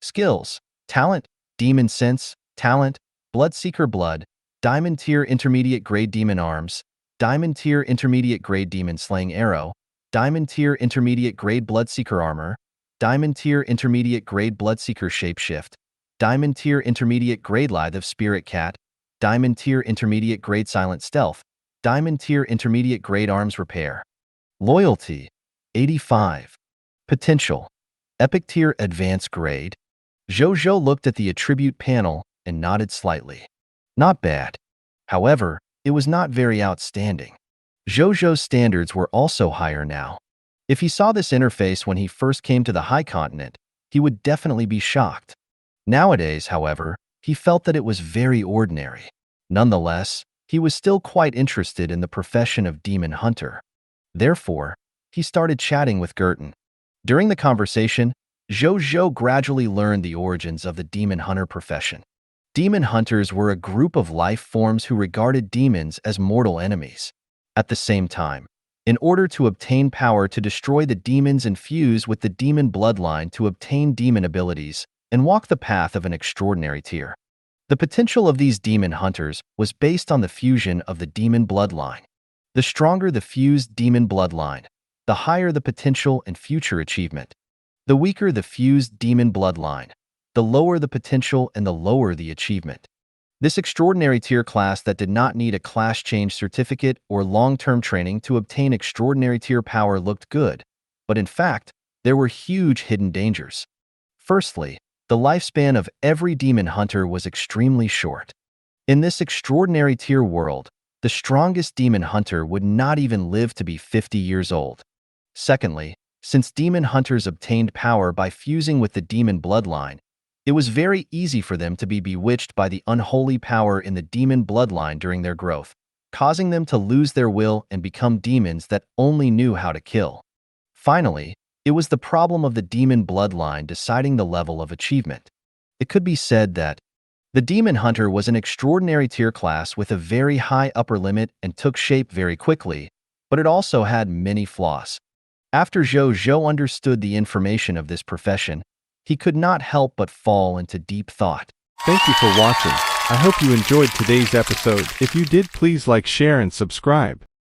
Skills: Talent, Demon Sense, Talent, Bloodseeker Blood, Diamond Tier Intermediate Grade Demon Arms, Diamond Tier Intermediate Grade Demon Slaying Arrow, Diamond Tier Intermediate Grade Bloodseeker Armor, Diamond Tier Intermediate Grade Bloodseeker Shapeshift, Diamond Tier Intermediate Grade Lithe of Spirit Cat, Diamond Tier Intermediate Grade Silent Stealth, Diamond Tier Intermediate Grade Arms Repair. Loyalty, 85. Potential, Epic Tier Advanced Grade. Zhou Zhou looked at the attribute panel and nodded slightly. Not bad. However, it was not very outstanding. Zhou Zhou's standards were also higher now. If he saw this interface when he first came to the High Continent, he would definitely be shocked. Nowadays, however, he felt that it was very ordinary. Nonetheless, he was still quite interested in the profession of demon hunter. Therefore, he started chatting with Gurton. During the conversation, Zhou Zhou gradually learned the origins of the demon hunter profession. Demon hunters were a group of life forms who regarded demons as mortal enemies. At the same time, in order to obtain power to destroy the demons and fuse with the demon bloodline to obtain demon abilities and walk the path of an extraordinary tier. The potential of these demon hunters was based on the fusion of the demon bloodline. The stronger the fused demon bloodline, the higher the potential and future achievement. The weaker the fused demon bloodline, the lower the potential and the lower the achievement. This extraordinary tier class that did not need a class change certificate or long-term training to obtain extraordinary tier power looked good, but in fact, there were huge hidden dangers. Firstly, the lifespan of every demon hunter was extremely short. In this extraordinary tier world, the strongest demon hunter would not even live to be 50 years old. Secondly, since demon hunters obtained power by fusing with the demon bloodline, it was very easy for them to be bewitched by the unholy power in the demon bloodline during their growth, causing them to lose their will and become demons that only knew how to kill. Finally, it was the problem of the demon bloodline deciding the level of achievement. It could be said that the demon hunter was an extraordinary tier class with a very high upper limit and took shape very quickly, but it also had many flaws. After Zhou Zhou understood the information of this profession, he could not help but fall into deep thought. Thank you for watching. I hope you enjoyed today's episode. If you did, please like, share, and subscribe.